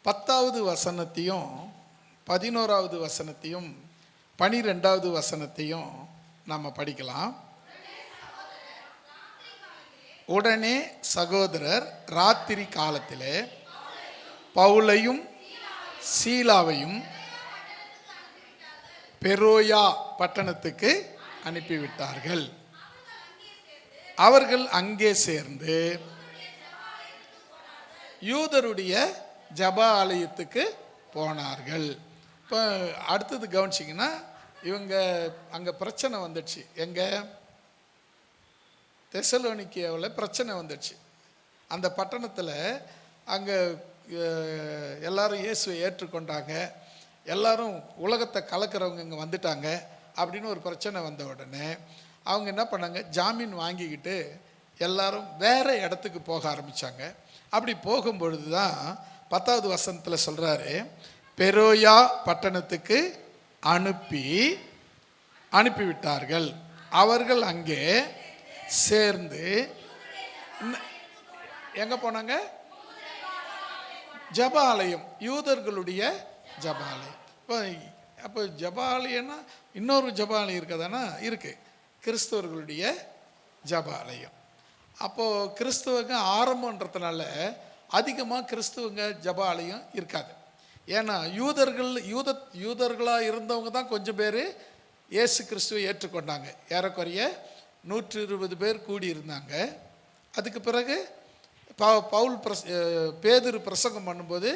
10வது வசனத்தையும் 11வது வசனத்தையும் 12வது வசனத்தையும் நாம் படிக்கலாம். உடனே சகோதரர் ராத்திரி காலத்திலே பவுலையும் சீலாவையும் பெரோயா பட்டணத்துக்கு அனுப்பிவிட்டார்கள். அவர்கள் அங்கே சேர்ந்து யூதருடைய ஜப ஆலயத்துக்கு போனார்கள். இப்போ அடுத்தது கவனிச்சிங்கன்னா, இவங்க அங்கே பிரச்சனை வந்துடுச்சு. எங்கே? தெசலோனிக்கேவில் பிரச்சனை வந்துடுச்சு. அந்த பட்டணத்தில் அங்கே எல்லாரும் இயேசுவை ஏற்றுக்கொண்டாங்க, எல்லாரும் உலகத்தை கலக்கிறவங்க இங்கே வந்துட்டாங்க அப்படின்னு ஒரு பிரச்சனை வந்த உடனே அவங்க என்ன பண்ணாங்க, ஜாமீன் வாங்கிக்கிட்டு எல்லாரும் வேறு இடத்துக்கு போக ஆரம்பித்தாங்க. அப்படி போகும்பொழுது தான் 10வது வசனத்தில் சொல்கிறாரு, பெரோயா பட்டணத்துக்கு அனுப்பிவிட்டார்கள். அவர்கள் அங்கே சேர்ந்து எங்கே போனாங்க? ஜபாலயம், யூதர்களுடைய ஜபாலயம். அப்போ ஜபாலயம்னா இன்னொரு ஜபாலயம் இருக்கதானா? இருக்குது, கிறிஸ்தவர்களுடைய ஜபாலயம். அப்போது கிறிஸ்தவங்க ஆரம்பன்றதுனால அதிகமாக கிறிஸ்தவங்க ஜபாலயம் இருக்காது. ஏன்னா யூதர்களாக இருந்தவங்க தான் கொஞ்சம் பேர் இயேசு கிறிஸ்துவை ஏற்றுக்கொண்டாங்க. ஏறக்குறைய 120 பேர் கூடியிருந்தாங்க. அதுக்கு பிறகு பேதுரு பிரசங்கம் பண்ணும்போது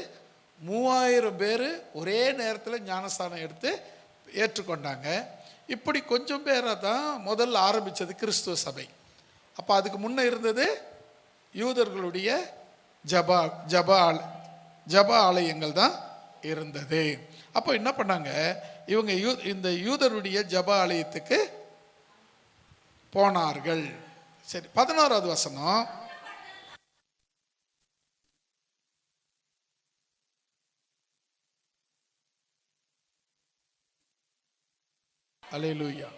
3000 பேர் ஒரே நேரத்தில் ஞானஸ்தானம் எடுத்து ஏற்றுக்கொண்டாங்க. இப்படி கொஞ்சம் பேரை தான் முதல்ல ஆரம்பித்தது கிறிஸ்துவ சபை. அப்போ அதுக்கு முன்னே இருந்தது யூதர்களுடைய ஜப ஆலயங்கள் தான் இருந்தது. அப்போ என்ன பண்ணாங்க, இவங்க இந்த யூதருடைய ஜப ஆலயத்துக்கு போனார்கள். சரி, 11வது வசனம். அல்லேலூயா.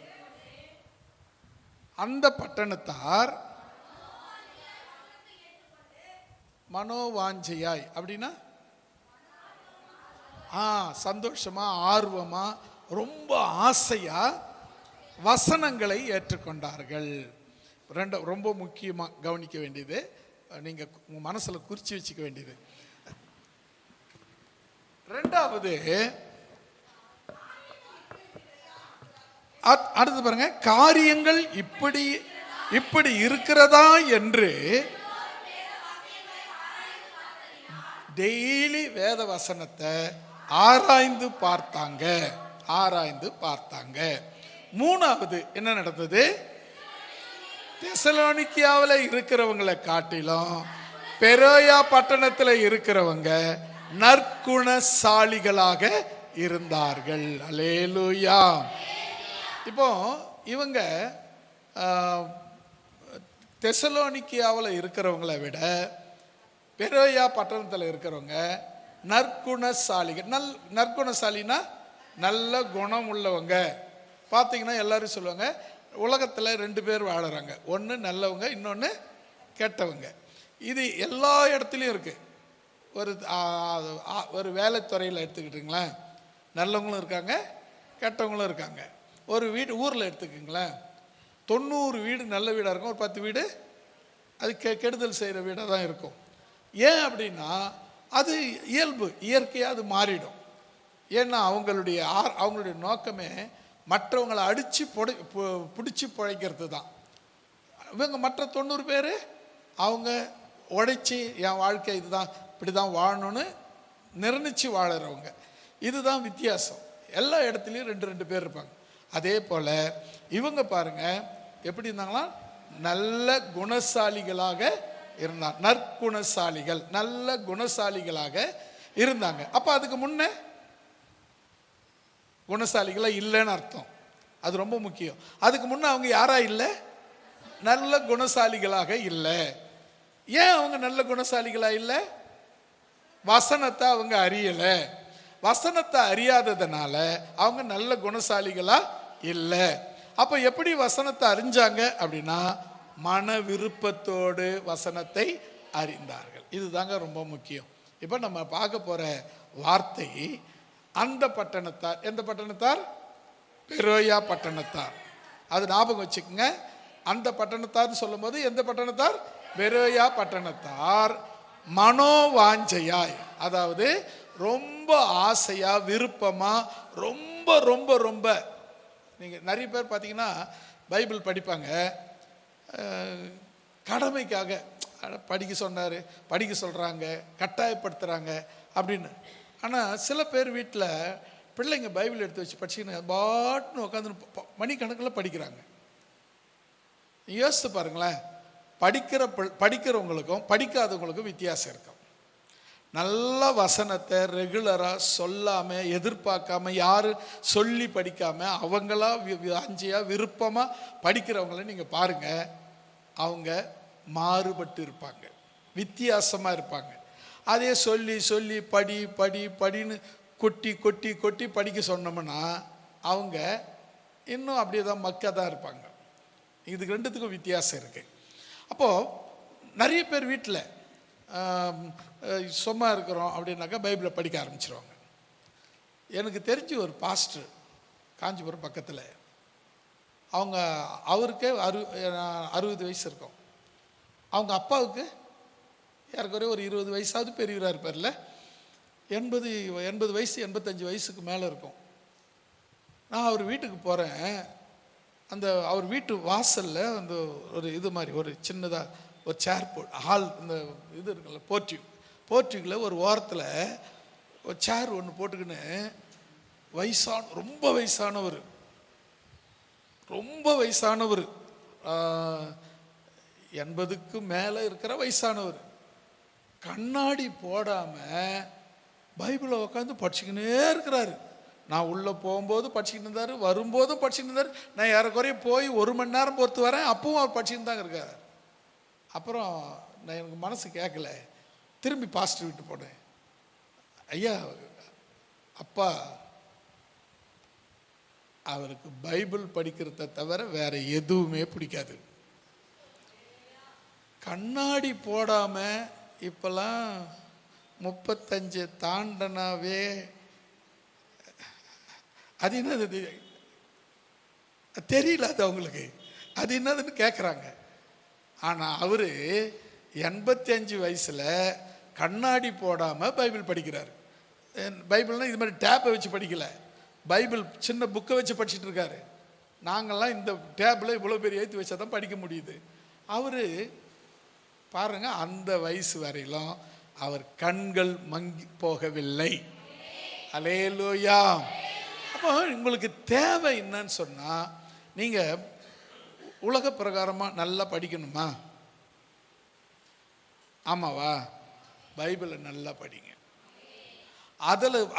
அந்த பட்டணத்தார் மனோவாஞ்சையாய், அப்படின்னா சந்தோஷமா, ஆர்வமா, ரொம்ப ஆசையா வசனங்களை ஏற்றுக்கொண்டார்கள். ரொம்ப முக்கியமாக கவனிக்க வேண்டியது, நீங்கள் உங்கள் மனசில் குறித்து வச்சுக்க வேண்டியது. ரெண்டாவது, அடுத்து பாருங்க, காரியங்கள் இப்படி இருக்கிறதா என்று டெய்லி வேத வசனத்தை ஆராய்ந்து பார்த்தாங்க. மூணாவது என்ன நடந்தது? தெசலோனிக்கேவில் இருக்கிறவங்களை காட்டிலும் பெரோயா பட்டணத்தில் இருக்கிறவங்க நற்குணசாலிகளாக இருந்தார்கள். அல்லேலூயா. இப்போ இவங்க தெசலோனிக்கேவில் இருக்கிறவங்களை விட பெரோயா பட்டணத்தில் இருக்கிறவங்க நற்குணசாலிகள். நற்குணசாலினா நல்ல குணம் உள்ளவங்க. பார்த்தீங்கன்னா எல்லாரும் சொல்லுவாங்க, உலகத்தில் 2 பேர் வாழறாங்க, ஒன்று நல்லவங்க, இன்னொன்று கெட்டவங்க. இது எல்லா இடத்துலையும் இருக்குது. ஒரு வேலைத்துறையில் எடுத்துக்கிட்டிங்களேன், நல்லவங்களும் இருக்காங்க, கெட்டவங்களும் இருக்காங்க. ஒரு ஊரில் எடுத்துக்கிங்களேன், 90 வீடு நல்ல வீடாக இருக்கும், ஒரு 10 வீடு அது கெடுதல் செய்கிற வீடாக தான் இருக்கும். ஏன் அப்படின்னா அது இயல்பு, இயற்கையாக அது மாறிடும். ஏன்னா அவங்களுடைய நோக்கமே மற்றவங்களை அடித்து பிடிச்சி பிழைக்கிறது தான். இவங்க மற்ற 90 பேர் அவங்க உழைச்சி என் வாழ்க்கை இதுதான், இப்படி தான் வாழணும்னு நிர்ணயிச்சு வாழறவங்க. இதுதான் வித்தியாசம். எல்லா இடத்துலையும் 2 பேர் இருப்பாங்க. அதே போல் இவங்க பாருங்க எப்படி இருந்தாங்களா, நல்ல குணசாலிகளாக இருந்தாங்க. நற்குணசாலிகள், நல்ல குணசாலிகளாக இருந்தாங்க. அப்போ அதுக்கு முன்னே குணசாலிகளாக இல்லைன்னு அர்த்தம். அது ரொம்ப முக்கியம். அதுக்கு முன்னே அவங்க யாரா இல்லை? நல்ல குணசாலிகளாக இல்லை. ஏன் அவங்க நல்ல குணசாலிகளாக இல்லை? வசனத்தை அவங்க அறியலை. வசனத்தை அறியாததுனால அவங்க நல்ல குணசாலிகளா இல்லை. அப்போ எப்படி வசனத்தை அறிஞ்சாங்க அப்படின்னா, மன விருப்பத்தோடு வசனத்தை அறிந்தார்கள். இதுதாங்க ரொம்ப முக்கியம். இப்போ நம்ம பார்க்க போகிற வார்த்தை அந்த பட்டணத்தார். எந்த பட்டணத்தார்? பெரோயா பட்டணத்தார். அது ஞாபகம் வச்சுக்கோங்க. அந்த பட்டணத்தார் சொல்லும் போது எந்த பட்டணத்தார்? பெரோயா பட்டணத்தார் மனோவாஞ்சையாய், அதாவது ரொம்ப ஆசையா விருப்பமா ரொம்ப ரொம்ப ரொம்ப. நீங்கள் நிறைய பேர் பார்த்தீங்கன்னா பைபிள் படிப்பாங்க, கடமைக்காக படிக்க சொன்னார், படிக்க சொல்கிறாங்க, கட்டாயப்படுத்துகிறாங்க அப்படின்னு. ஆனால் சில பேர் வீட்டில் பிள்ளைங்க பைபிள் எடுத்து வச்சு படிச்சுக்கின்னு பாட்டுன்னு உட்காந்து மணிக்கணக்கில் படிக்கிறாங்க. யோசித்து பாருங்களேன், படிக்கிறவங்களுக்கும் படிக்காதவங்களுக்கும் வித்தியாசம் இருக்கும். நல்ல வசனத்தை ரெகுலராக சொல்லாமல் எதிர்பார்க்காம யாரும் சொல்லி படிக்காமல் அவங்களா அஞ்சியாக விருப்பமாக படிக்கிறவங்கள நீங்கள் பாருங்கள், அவங்க மாறுபட்டு இருப்பாங்க, வித்தியாசமாக இருப்பாங்க. அதே சொல்லி சொல்லி படி படி படின்னு கொட்டி கொட்டி கொட்டி படிக்க சொன்னோம்னா அவங்க இன்னும் அப்படியே தான் மக்கா தான் இருப்பாங்க. இதுக்கு ரெண்டுத்துக்கும் வித்தியாசம் இருக்குது. அப்போது நிறைய பேர் வீட்டில் சும்மா இருக்கிறோம் அப்படின்னாக்கா பைபிளை படிக்க ஆரம்பிச்சிருவாங்க. எனக்கு தெரிஞ்சு ஒரு பாஸ்டர் காஞ்சிபுரம் பக்கத்தில், அவங்க அவருக்கே 60 வயசு இருக்கும். அவங்க அப்பாவுக்கு யாருக்குறைய ஒரு 20 வயசாவது பெரியவராக இருப்பார்ல, 80 வயசு 85 வயசுக்கு மேலே இருக்கும். நான் அவர் வீட்டுக்கு போகிறேன். அந்த அவர் வீட்டு வாசலில் அந்த ஒரு இது மாதிரி ஒரு சின்னதாக ஒரு சேர் ஹால், இந்த இது இருக்குல்ல போர்ட்டிக்கில் ஒரு ஓரத்தில் ஒரு சேர் ஒன்று போட்டுக்கின்னு ரொம்ப வயசானவர், ரொம்ப வயசானவர், 80க்கு மேலே இருக்கிற வயசானவர், கண்ணாடி போடாமல் பைபிளை உட்காந்து படிச்சுக்கினே இருக்கிறாரு. நான் உள்ளே போகும்போது படிச்சுக்கிட்டு இருந்தார், வரும்போதும் படிச்சுக்கிட்டு இருந்தார். நான் ஏறக்குறைய போய் 1 மணி நேரம் பொறுத்து வரேன், அப்பவும் அவர் படிச்சுக்கிட்டு தாங்க இருக்கார். அப்புறம் நான் எனக்கு மனசு கேட்கல, திரும்பி பாஸ்டர் விட்டு போனேன். ஐயா, அப்பா அவருக்கு பைபிள் படிக்கிறத தவிர வேற எதுவுமே பிடிக்காது. கண்ணாடி போடாமல் இப்போல்லாம் 35 தாண்டனாவே அது என்னது தெரியல, அது அவங்களுக்கு அது என்னதுன்னு கேட்குறாங்க. ஆனால் அவர் 85 வயசில் கண்ணாடி போடாமல் பைபிள் படிக்கிறார். பைபிள்னால் இது மாதிரி டேப்பை வச்சு படிக்கலை, பைபிள் சின்ன புக்கை வச்சு படிச்சுட்டு இருக்காரு. நாங்கள்லாம் இந்த டேப்பில் இவ்வளோ பெரிய ஏற்றி வச்சா தான் படிக்க முடியுது. அவர் பாருங்க, அந்த வயசு வரையிலும் அவர் கண்கள் மங்கி போகவில்லை. அல்லேலூயா. அப்போ உங்களுக்கு தேவை என்னன்னு சொன்னால், நீங்கள் உலக பிரகாரமாக நல்லா படிக்கணுமா? ஆமாவா? பைபிளை நல்லா படிங்க.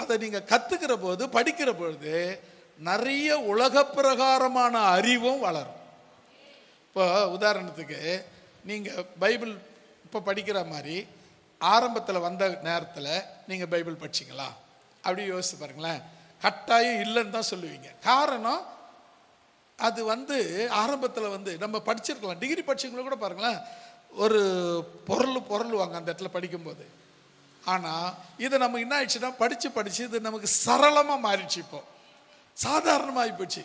அதை நீங்கள் கற்றுக்கிற போது, படிக்கிற பொழுது நிறைய உலக பிரகாரமான அறிவும் வளரும். இப்போ உதாரணத்துக்கு நீங்கள் பைபிள் இப்போ படிக்கிற மாதிரி ஆரம்பத்தில் வந்த நேரத்தில் நீங்கள் பைபிள் படிச்சிங்களா? அப்படி யோசிச்சு பாருங்களேன். கட்டாயம் இல்லைன்னு தான் சொல்லுவீங்க. காரணம், அது ஆரம்பத்தில் நம்ம படிச்சிருக்கலாம், டிகிரி படிச்சவங்களும் கூட பாருங்களேன், ஒரு பொருள் வாங்க அந்த இடத்துல படிக்கும்போது. ஆனால் இது நமக்கு என்ன ஆயிடுச்சுன்னா, படித்து இது நமக்கு சரளமாக மாறிடுச்சு, இப்போ சாதாரணமாகி போச்சு.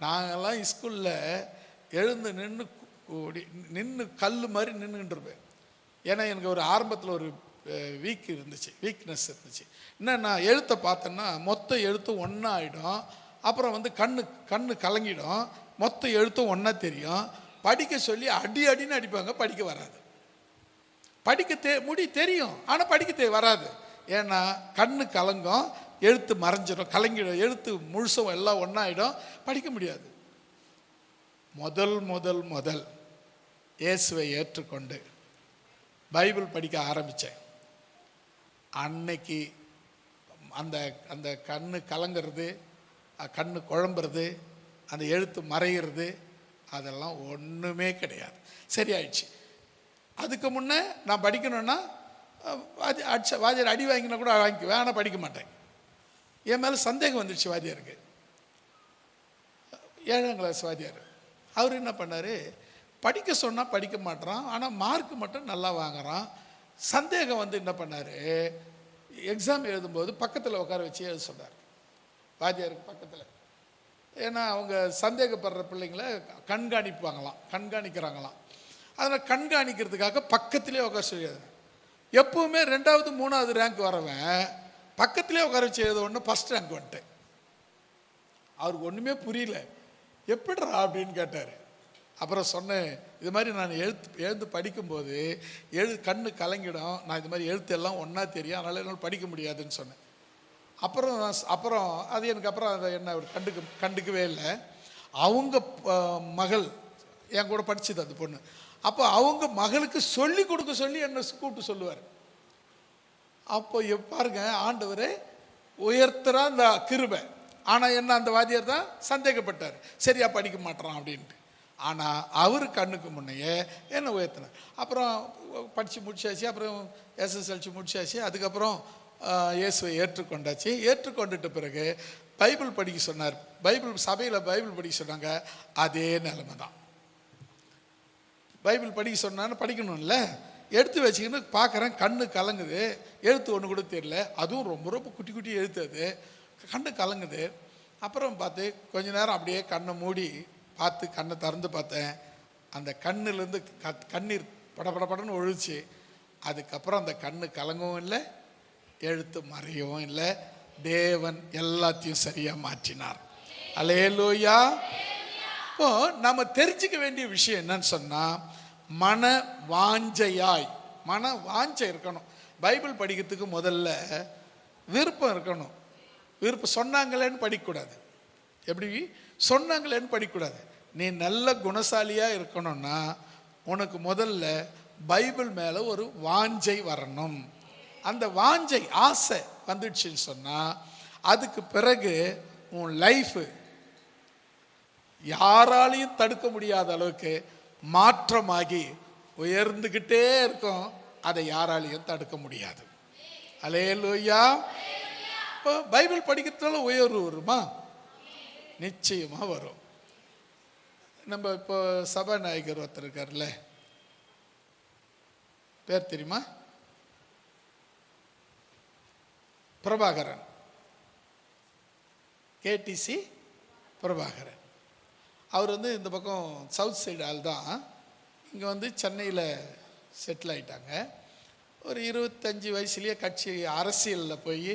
நாங்கள்லாம் ஸ்கூலில் எழுந்து நின்று கல் மாதிரி நின்றுக்கிட்டு இருப்பேன். ஏன்னா எனக்கு ஒரு ஆரம்பத்தில் ஒரு வீக்னஸ் இருந்துச்சு. என்னன்னா, எழுத்தை பார்த்தோன்னா மொத்த எழுத்தும் ஒன்றா ஆகிடும். அப்புறம் கண்ணு கலங்கிடும், மொத்த எழுத்தும் ஒன்றா தெரியும். படிக்க சொல்லி அடின்னு அடிப்பாங்க, படிக்க வராது. படிக்க தெரியும், ஆனால் படிக்க வராது. ஏன்னா கண்ணு கலங்கும், எழுத்து மறைஞ்சிடும், கலங்கிடும், எழுத்து முழுசும் எல்லாம் ஒன்றாயிடும், படிக்க முடியாது. முதல் இயேசுவை ஏற்றுக்கொண்டு பைபிள் படிக்க ஆரம்பித்தேன். அன்னைக்கு அந்த கண்ணு கலங்கிறது, கண்ணு குழம்புறது, அந்த எழுத்து மறைகிறது, அதெல்லாம் ஒன்றுமே கிடையாது, சரியாயிடுச்சு. அதுக்கு முன்னே நான் படிக்கணுன்னா வாத்தியார் அடி வாங்கினா கூட வேணால் படிக்க மாட்டேன். என் மேலே சந்தேகம் வந்துடுச்சு வாத்தியாருக்கு. 7ஆம் கிளாஸ் வாத்தியார். அவர் என்ன பண்ணார், படிக்க சொன்னால் படிக்க மாட்டேறான், ஆனால் மார்க் மட்டும் நல்லா வாங்குறான், சந்தேகம் வந்து என்ன பண்ணார், எக்ஸாம் எழுதும்போது பக்கத்தில் உட்கார வச்சு எழுத சொன்னார், வாத்தியாருக்கு பக்கத்தில். ஏன்னா அவங்க சந்தேகப்படுற பிள்ளைங்களை கண்காணிக்கிறாங்களாம். அதனால் கண்காணிக்கிறதுக்காக பக்கத்திலே உட்கார சொல்லி எழுதுறேன். எப்பவுமே 2வது 3வது ரேங்க் வரவன் பக்கத்திலே உட்கார வச்சு எழுத ஒன்று ஃபஸ்ட் ரேங்க் வந்துட்டேன். அவருக்கு ஒன்றுமே புரியல, எப்படிறா அப்படின்னு கேட்டார். அப்புறம் சொன்னேன், இது மாதிரி நான் எழுந்து படிக்கும்போது கண்ணு கலங்கிடும், நான் இது மாதிரி எழுத்தெல்லாம் ஒன்றா தெரியும், அதனால் என்னால் படிக்க முடியாதுன்னு சொன்னேன். அப்புறம் அது எனக்கு அப்புறம் அதை என்ன கண்டுக்கவே இல்லை. அவங்க மகள் என் கூட படிச்சது அந்த பொண்ணு. அப்போ அவங்க மகளுக்கு சொல்லி கொடுக்க சொல்லி என்னை கூப்பிட்டு சொல்லுவார். அப்போ பாருங்க, ஆண்டவரே உயர்த்துறா அந்த கிருபை. ஆனால் என்ன, அந்த வாத்தியார் தான் சந்தேகப்பட்டார், சரியா படிக்க மாட்டேறான் அப்படின்ட்டு. ஆனால் அவர் கண்ணுக்கு முன்னையே என்ன உயர்த்தினார். அப்புறம் படித்து முடிச்சாச்சு, அப்புறம் எஸ்எஸ்எல்சி முடிச்சாச்சு. அதுக்கப்புறம் இயேசுவை ஏற்றுக்கொண்டாச்சு. ஏற்றுக்கொண்டுட்ட பிறகு பைபிள் படிக்க சொன்னார். சபையில் பைபிள் படிக்க சொன்னாங்க. அதே நிலைமை தான். பைபிள் படிக்க சொன்னான்னு படிக்கணும்ல, எடுத்து வச்சுக்கின்னு பார்க்குறேன், கண்ணு கலங்குது, எழுத்து ஒன்று கூட தெரியல, அதுவும் ரொம்ப ரொம்ப குட்டி குட்டி எழுத்து, அது கண்ணு கலங்குது. அப்புறம் பார்த்து கொஞ்ச நேரம் அப்படியே கண்ணை மூடி பார்த்து கண்ணை திறந்து பார்த்தேன். அந்த கண்ணுலேருந்து கண்ணீர் படபடன்னு ஒழிச்சு. அதுக்கப்புறம் அந்த கண்ணு கலங்கவும் இல்லை, எழுத்து மறையவும் இல்லை. தேவன் எல்லாத்தையும் சரியாக மாற்றினார். அல்லேலூயா. இப்போ நம்ம தெரிஞ்சுக்க வேண்டிய விஷயம் என்னன்னு சொன்னால், மன வாஞ்சை இருக்கணும். பைபிள் படிக்கிறதுக்கு முதல்ல விருப்பம் இருக்கணும். விருப்பம் சொன்னாங்களேன்னு படிக்கக்கூடாது. எப்படி சொன்னாங்களேன்னு படிக்கக்கூடாது. நீ நல்ல குணசாலியாக இருக்கணும்னா உனக்கு முதல்ல பைபிள் மேலே ஒரு வாஞ்சை வரணும். அந்த வாஞ்சை ஆசை வந்துடுச்சுன்னு சொன்னால் அதுக்கு பிறகு உன் லைஃபு யாராலையும் தடுக்க முடியாத அளவுக்கு மாற்றமாகி உயர்ந்துக்கிட்டே இருக்கும். அதை யாராலையும் தடுக்க முடியாது. அல்லேலூயா. இப்போ பைபிள் படிக்கிறதுனால உயர்வு வருமா? நிச்சயமாக வரும். நம்ம இப்போ சபாநாயகர் ஒருத்தர் இருக்கார்ல, பேர் தெரியுமா? பிரபாகரன், கேடிசி பிரபாகரன். அவர் வந்து இந்த பக்கம் சவுத் சைடு ஆள் தான். இங்கே வந்து சென்னையில் செட்டில் ஆகிட்டாங்க. ஒரு 25 வயசுலேயே கட்சி அரசியலில் போய்,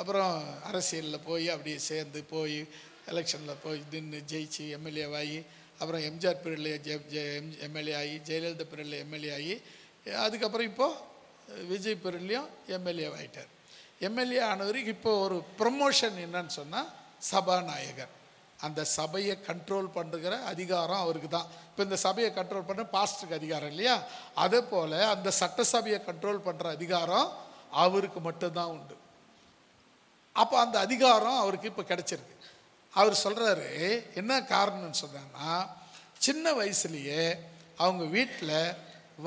அப்புறம் அரசியலில் போய் அப்படியே சேர்ந்து போய் எலெக்ஷனில் போய் நின்று ஜெயிச்சு எம்எல்ஏவாகி, அப்புறம் எம்ஜிஆர் பீரியட்லேயே எம்எல்ஏ ஆகி, ஜெயலலிதா பீரியடில் எம்எல்ஏ ஆகி, அதுக்கப்புறம் இப்போது விஜய் பீரியட்லேயும் எம்எல்ஏ ஆகிட்டார். எம்எல்ஏ ஆனவருக்கு இப்போ ஒரு ப்ரமோஷன் என்னன்னு சொன்னால் சபாநாயகர். அந்த சபையை கண்ட்ரோல் பண்ணுற அதிகாரம் அவருக்கு தான். இப்போ இந்த சபையை கண்ட்ரோல் பண்ண பாஸ்டருக்கு அதிகாரம் இல்லையா, அதே போல் அந்த சட்டசபையை கண்ட்ரோல் பண்ணுற அதிகாரம் அவருக்கு மட்டும்தான் உண்டு. அப்போ அந்த அதிகாரம் அவருக்கு இப்போ கிடைச்சிருக்கு. அவர் சொல்கிறாரு, என்ன காரணம்னு சொன்னாங்கன்னா, சின்ன வயசுலேயே அவங்க வீட்டில்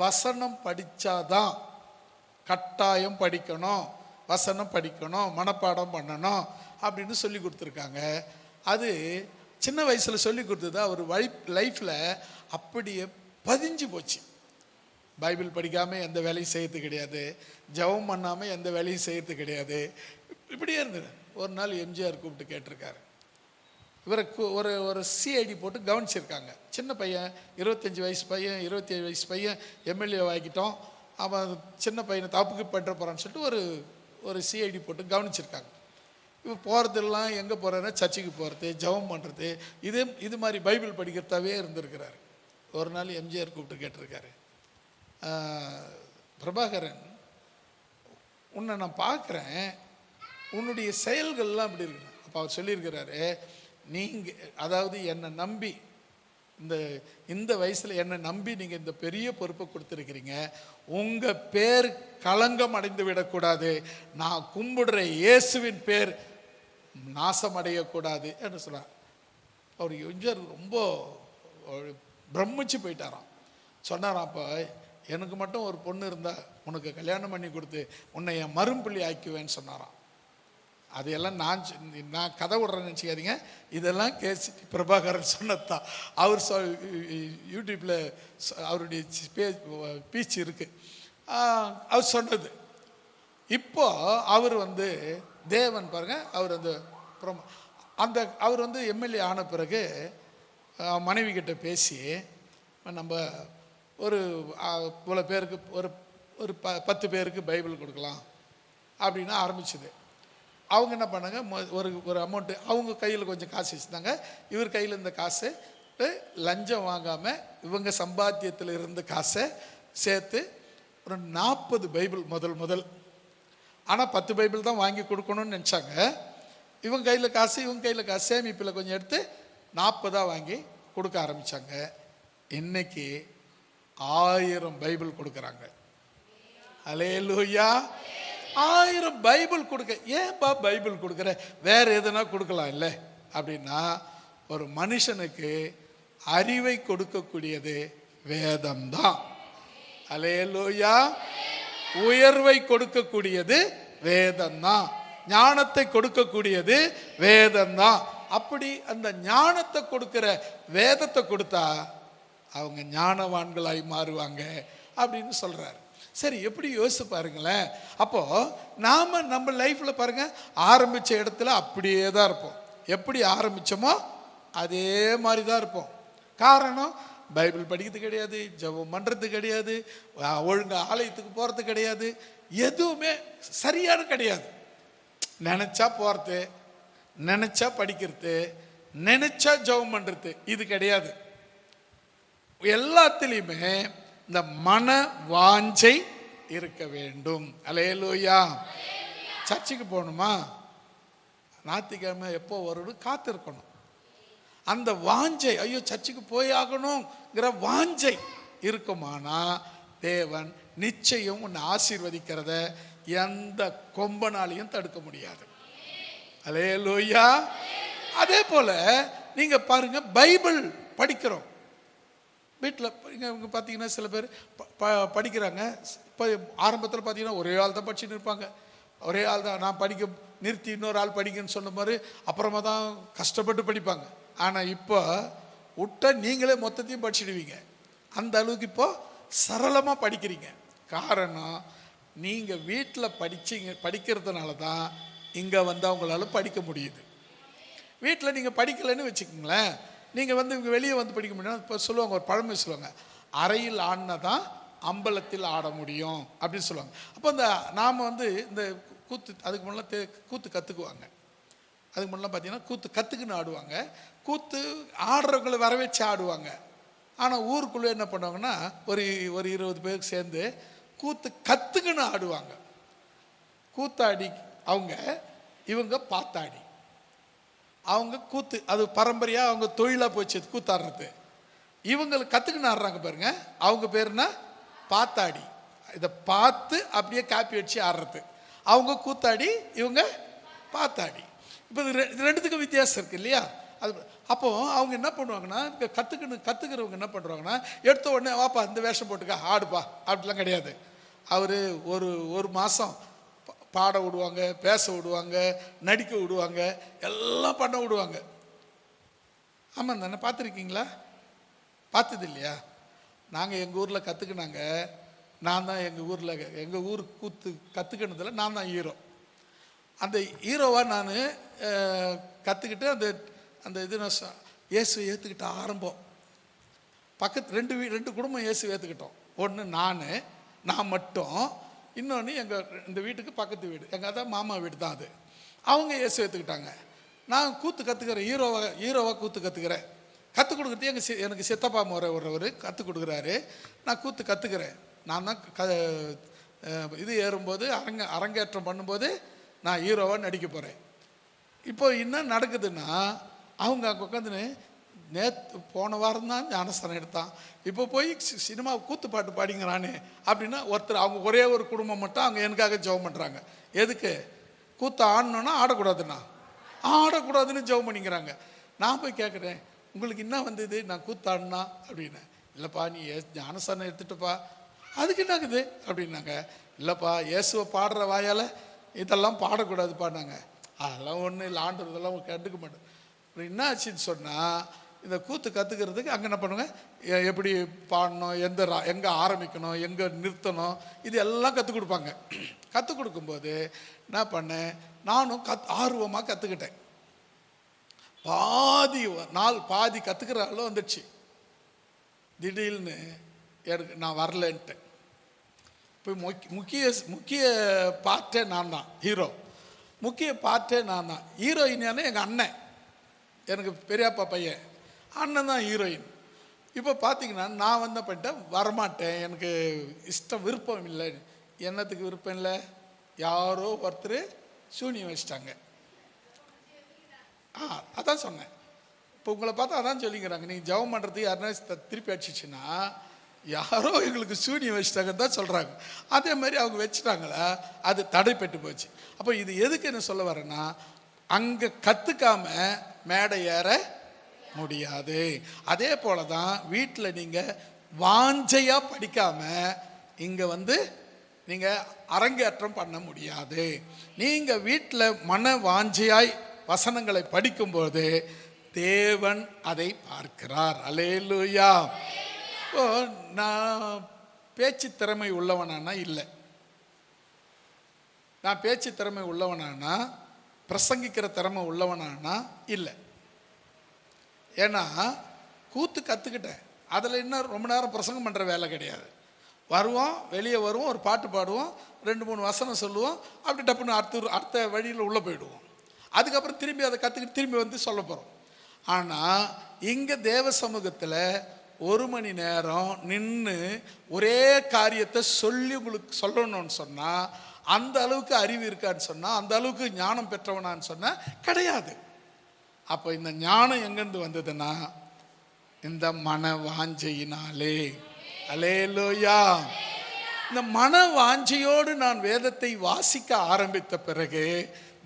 வசனம் படித்தாதான், கட்டாயம் படிக்கணும், வசனம் படிக்கணும், மனப்பாடம் பண்ணணும் அப்படின்னு சொல்லி கொடுத்துருக்காங்க. அது சின்ன வயசில் சொல்லி கொடுத்தது அவர் லைஃப்பில் அப்படியே பதிஞ்சு போச்சு. பைபிள் படிக்காமல் எந்த வேலையும் செய்யறது கிடையாது, ஜெபம் பண்ணாமல் எந்த வேலையும் செய்யறது கிடையாது, இப்படியே இருந்தது. ஒரு நாள் எம்ஜிஆர் கூப்பிட்டு கேட்டிருக்காரு. இவருக்கு ஒரு சிஐடி போட்டு கவனிச்சிருக்காங்க. சின்ன பையன், 25 வயசு பையன், 27 வயசு பையன் எம்எல்ஏ ஆகிட்டோம், அவன் சின்ன பையனை தப்புக்கு பண்ணுற போகிறான்னு சொல்லிட்டு ஒரு சிஐடி போட்டு கவனிச்சிருக்காங்க. இப்போ போகிறதெல்லாம் எங்கே போகிறேன்னா சர்ச்சுக்கு போகிறது, ஜெபம் பண்ணுறது, இது மாதிரி பைபிள் படிக்கிறதாவே இருந்திருக்கிறாரு. ஒரு நாள் எம்ஜிஆர் கூப்பிட்டு கேட்டிருக்காரு, பிரபாகரன், உன்னை நான் பார்க்குறேன், உன்னுடைய செயல்கள்லாம் அப்படி இருக்கு. அப்போ அவர் சொல்லியிருக்கிறாரு, நீங்கள் அதாவது என்னை நம்பி இந்த வயசில் என்னை நம்பி நீங்கள் இந்த பெரிய பொறுப்பை கொடுத்துருக்கிறீங்க, உங்கள் பேர் களங்கம் அடைந்து விடக்கூடாது, நான் கும்பிடுற இயேசுவின் பேர் நாசமடையக்கூடாது என்று சொன்னார். அவர் எம்ஜிஆர் ரொம்ப பிரமிச்சு போயிட்டாராம். சொன்னாராம், அப்போ எனக்கு மட்டும் ஒரு பொண்ணு இருந்தால் உனக்கு கல்யாணம் பண்ணி கொடுத்து உன்னை என் மரும்பிள்ளி ஆக்குவேன்னு சொன்னாராம். அதையெல்லாம் நான் கதை விடுறேன்னு நினச்சிக்காதீங்க, இதெல்லாம் கேசிடி பிரபாகரன் சொன்னதான். அவர் யூடியூப்பில் அவருடைய ஸ்பீச் இருக்குது. அவர் சொன்னது. இப்போ அவர் வந்து தேவன் பாருங்க, அவர் அந்த அவர் வந்து எம்எல்ஏ ஆன பிறகு மனைவி கிட்ட பேசி நம்ம ஒரு இவ்வளோ பேருக்கு ஒரு 10 பேருக்கு பைபிள் கொடுக்கலாம் அப்படின்னு ஆரம்பிச்சுது. அவங்க என்ன பண்ணாங்க, ஒரு அமௌண்ட்டு அவங்க கையில் கொஞ்சம் காசு வச்சுருந்தாங்க. இவர் கையில் இருந்த காசு லஞ்சம் வாங்காமல் இவங்க சம்பாத்தியத்தில் இருந்த காசை சேர்த்து ஒரு 40 பைபிள் முதல். ஆனால் 10 பைபிள் தான் வாங்கி கொடுக்கணும்னு நினச்சாங்க. இவங்க கையில் காசு சேமிப்பில் கொஞ்சம் எடுத்து 40 வாங்கி கொடுக்க ஆரம்பித்தாங்க. இன்னைக்கு 1000 பைபிள் கொடுக்குறாங்க. அல்லேலூயா. 1000 பைபிள் கொடுக்க. ஏன்பா பைபிள் கொடுக்குற, வேற எதுனா கொடுக்கலாம் இல்லை அப்படின்னா, ஒரு மனுஷனுக்கு அறிவை கொடுக்கக்கூடியது வேதம்தான். அல்லேலூயா. உயர்வை கொடுக்கக்கூடியது வேதம்தான். ஞானத்தை கொடுக்கக்கூடியது வேதம்தான். அப்படி அந்த ஞானத்தை கொடுக்கிற வேதத்தை கொடுத்தா அவங்க ஞானவான்களாய் மாறுவாங்க அப்படின்னு சொல்றாரு. சரி, எப்படி யோசிச்சு பாருங்களேன். அப்போ நாம நம்ம லைஃப்ல பாருங்க, ஆரம்பிச்ச இடத்துல அப்படியே தான் இருப்போம். எப்படி ஆரம்பிச்சோமோ அதே மாதிரி தான் இருப்போம். காரணம், பைபிள் படிக்கிறது கிடையாது, ஜெபம் பண்ணுறது கிடையாது, ஒழுங்கு ஆலயத்துக்கு போகிறது கிடையாது, எதுவுமே சரியான கிடையாது. நினச்சா போகிறது, நினச்சா படிக்கிறது, நினச்சா ஜெபம் பண்ணுறது, இது கிடையாது. எல்லாத்துலேயுமே இந்த மன வாஞ்சை இருக்க வேண்டும். அல்லேலூயா. சர்ச்சுக்கு போகணுமா, ஞாயிற்றுக்கிழமை எப்போ வரும்னு காத்திருக்கணும். அந்த வாஞ்சை, ஐயோ சர்ச்சுக்கு போய் ஆகணுங்கிற வாஞ்சை இருக்குமானா தேவன் நிச்சயம் உன்னை ஆசீர்வதிக்கிறத எந்த கொம்பனாலையும் தடுக்க முடியாது. அல்லேலூயா. அதே போல நீங்க பாருங்க, பைபிள் படிக்கிறோம் வீட்டில். இங்கே பார்த்தீங்கன்னா சில பேர் படிக்கிறாங்க. இப்போ ஆரம்பத்தில் பார்த்தீங்கன்னா ஒரே ஆள் தான் படிச்சுட்டு இருப்பாங்க. ஒரே ஆள் தான். நான் படிக்க நிறுத்தி இன்னொரு ஆள் படிக்கன்னு சொன்ன மாதிரி அப்புறமா தான் கஷ்டப்பட்டு படிப்பாங்க. ஆனால் இப்போ விட்ட நீங்களே மொத்தத்தையும் படிச்சுடுவீங்க. அந்த அளவுக்கு இப்போ சரளமாக படிக்கிறீங்க. காரணம், நீங்கள் வீட்டில் படிக்கிறதுனால தான் இங்கே வந்து அவங்களால படிக்க முடியுது. வீட்டில் நீங்கள் படிக்கலைன்னு வச்சுக்கோங்களேன், நீங்கள் வந்து இங்கே வெளியே வந்து படிக்க முடியும். இப்போ சொல்லுவாங்க, ஒரு பழமொழி சொல்லுவாங்க, அறையில் ஆடினா தான் அம்பலத்தில் ஆட முடியும் அப்படின்னு சொல்லுவாங்க. அப்போ இந்த நாம் வந்து இந்த கூத்து, அதுக்கு முன்னெல்லாம் கூத்து கற்றுக்குவாங்க. அதுக்கு முன்னெல்லாம் பார்த்தீங்கன்னா கூத்து கற்றுக்குன்னு ஆடுவாங்க. கூத்து ஆடுறவங்களை வர வச்சு ஆடுவாங்க. ஆனால் ஊருக்குள்ளே என்ன பண்ணுவாங்கன்னா, ஒரு 20 பேருக்கு சேர்ந்து கூத்து கற்றுக்குன்னு ஆடுவாங்க. கூத்தாடி அவங்க, இவங்க பாத்தாடி. அவங்க கூத்து, அது பரம்பரையாக அவங்க தொழிலாக போச்சு கூத்தாடுறது. இவங்களுக்கு கற்றுக்குன்னு ஆடுறாங்க பாருங்க, அவங்க பேருனா பாத்தாடி. இதை பார்த்து அப்படியே காப்பி அடிச்சு ஆடுறது. அவங்க கூத்தாடி, இவங்க பாத்தாடி. இப்போ இது ரெண்டுத்துக்கும் வித்தியாசம் இருக்கு இல்லையா? அது அப்போ அவங்க என்ன பண்ணுவாங்கன்னா, கற்றுக்கிறவங்க என்ன பண்ணுறாங்கன்னா, எடுத்த உடனே வாப்பா இந்த வேஷம் போட்டுக்கா ஆடுப்பா அப்படிலாம் கிடையாது. அவர் ஒரு மாதம் பாட விடுவாங்க, பேச விடுவாங்க, நடிக்க விடுவாங்க, எல்லாம் பண்ண விடுவாங்க. ஆமாம் தானே? பார்த்துருக்கீங்களா? பார்த்தது இல்லையா? நாங்கள் எங்கள் ஊரில் கற்றுக்கினாங்க. நான் தான் எங்கள் ஊர் கூத்து கற்றுக்கினதில் நான் தான் ஹீரோ. அந்த ஹீரோவாக நான் கற்றுக்கிட்டு அந்த இது இயேசுவை ஏற்றுக்கிட்ட ஆரம்பம். பக்கத்து ரெண்டு குடும்பம் இயேசு ஏற்றுக்கிட்டோம். ஒன்று நான் மட்டும், இன்னொன்று இந்த வீட்டுக்கு பக்கத்து வீடு, எங்கள் அதான் மாமா வீடு தான் அது. அவங்க இயேசு ஏற்றுக்கிட்டாங்க. நான் கூத்து கற்றுக்கிறேன், ஹீரோவாக கூத்து கற்றுக்கிறேன். கற்றுக் கொடுக்குறது எனக்கு சித்தப்பா முறை ஒருவர் கற்றுக் கொடுக்குறாரு. நான் கூத்து கற்றுக்கிறேன். நான் தான் இது ஏறும்போது அரங்கேற்றம் பண்ணும்போது நான் ஹீரோவாக நடிக்க போகிறேன். இப்போ என்ன நடக்குதுன்னா, அவங்க அங்கே உட்காந்துன்னு போன வாரம் தான் ஞானஸ்தானம் எடுத்தான், இப்போ போய் சினிமா கூத்து பாட்டு பாடிங்கிறானே அப்படின்னா ஒருத்தர், அவங்க ஒரே ஒரு குடும்பம் மட்டும் அவங்க எனக்காக ஜெபம் பண்ணுறாங்க. எதுக்கு? கூத்து ஆடணுன்னா ஆடக்கூடாதுன்னா ஆடக்கூடாதுன்னு ஜெபம் பண்ணிக்கிறாங்க. நான் போய் கேட்குறேன், உங்களுக்கு என்ன வந்தது நான் கூத்தாடினா அப்படின்னு. இல்லைப்பா நீ ஞானஸ்தானம் எடுத்துட்டுப்பா. அதுக்கு என்னாகுது அப்படின்னாங்க. இல்லைப்பா இயேசுவை பாடுற வாயால் இதெல்லாம் பாடக்கூடாதுப்பான்னாங்க. அதெல்லாம் ஒன்றும் இல்லை, ஆண்டு இதெல்லாம் கண்டுக்க மாட்டேன். அப்புறம் என்ன ஆச்சுன்னு சொன்னால், இந்த கூத்து கற்றுக்கிறதுக்கு அங்கே என்ன பண்ணுங்க, எப்படி பாடணும், எங்கே ஆரம்பிக்கணும், எங்கே நிறுத்தணும், இது எல்லாம் கற்றுக் கொடுப்பாங்க. கற்றுக் கொடுக்கும்போது என்ன பண்ணேன், நானும் ஆர்வமாக கற்றுக்கிட்டேன். பாதி கற்றுக்கிற அளவு வந்துடுச்சு. திடீர்னு எனக்கு நான் வரலன்ட்டேன். இப்போ முக்கிய பார்ட்டே நான் தான் ஹீரோ, முக்கிய பார்ட்டே நான் தான். ஹீரோயின் எங்கள் அண்ணன், எனக்கு பெரியப்பா பையன், அண்ணன் தான் ஹீரோயின். இப்போ பார்த்தீங்கன்னா நான் வந்து பண்ணிட்டேன், வரமாட்டேன், எனக்கு விருப்பம் இல்லை. என்னத்துக்கு விருப்பம் இல்லை, யாரோ ஒருத்தர் சூனியம் வச்சிட்டாங்க. அதான் சொன்னேன். இப்போ உங்களை பார்த்தா அதான் சொல்லிக்கிறாங்க, நீங்கள் ஜெபம் பண்ணுறதுக்கு யாருன்னா திருப்பி அடிச்சிச்சுன்னா யாரோ எங்களுக்கு சூனியம் வச்சுட்டாங்கன்னு தான் சொல்கிறாங்க. அதே மாதிரி அவங்க வச்சுட்டாங்களா, அது தடைப்பட்டு போச்சு. அப்போ இது எதுக்கு என்ன சொல்ல வரேன்னா, அங்கே கற்றுக்காம மேடை ஏற முடியாது. அதே போல தான் வீட்டில் நீங்கள் வாஞ்சையாக படிக்காமல் இங்கே வந்து நீங்கள் அரங்கேற்றம் பண்ண முடியாது. நீங்கள் வீட்டில் மன வாஞ்சையாய் வசனங்களை படிக்கும்போது தேவன் அதை பார்க்கிறார். அல்லேலூயா. இப்போ நான் பேச்சு திறமை உள்ளவனானா இல்லை, நான் பேச்சு திறமை உள்ளவனானா, பிரசங்கிக்கிற திறமை உள்ளவனானா இல்லை. ஏன்னா கூத்து கற்றுக்கிட்டேன், அதில் இன்னும் ரொம்ப நேரம் பிரசங்கம் பண்ணுற வேலை கிடையாது. வருவோம், வெளியே வருவோம், ஒரு பாட்டு பாடுவோம், 2-3 வசனம் சொல்லுவோம், அப்படி டப்புன்னு அடுத்த வழியில் உள்ளே போயிடுவோம். அதுக்கப்புறம் திரும்பி அதை கற்றுக்கிட்டு திரும்பி வந்து சொல்ல போகிறோம். ஆனால் இங்கே தேவ சமூகத்தில் 1 மணி நேரம் நின்று ஒரே காரியத்தை சொல்லி உங்களுக்கு சொல்லணும்னு சொன்னால், அந்த அளவுக்கு அறிவு இருக்கான்னு சொன்னால், அந்த அளவுக்கு ஞானம் பெற்றவனான்னு சொன்னால் கிடையாது. அப்போ இந்த ஞானம் எங்கேருந்து வந்ததுன்னா இந்த மன வாஞ்சையினாலே. அல்லேலூயா. இந்த மன வாஞ்சையோடு நான் வேதத்தை வாசிக்க ஆரம்பித்த பிறகு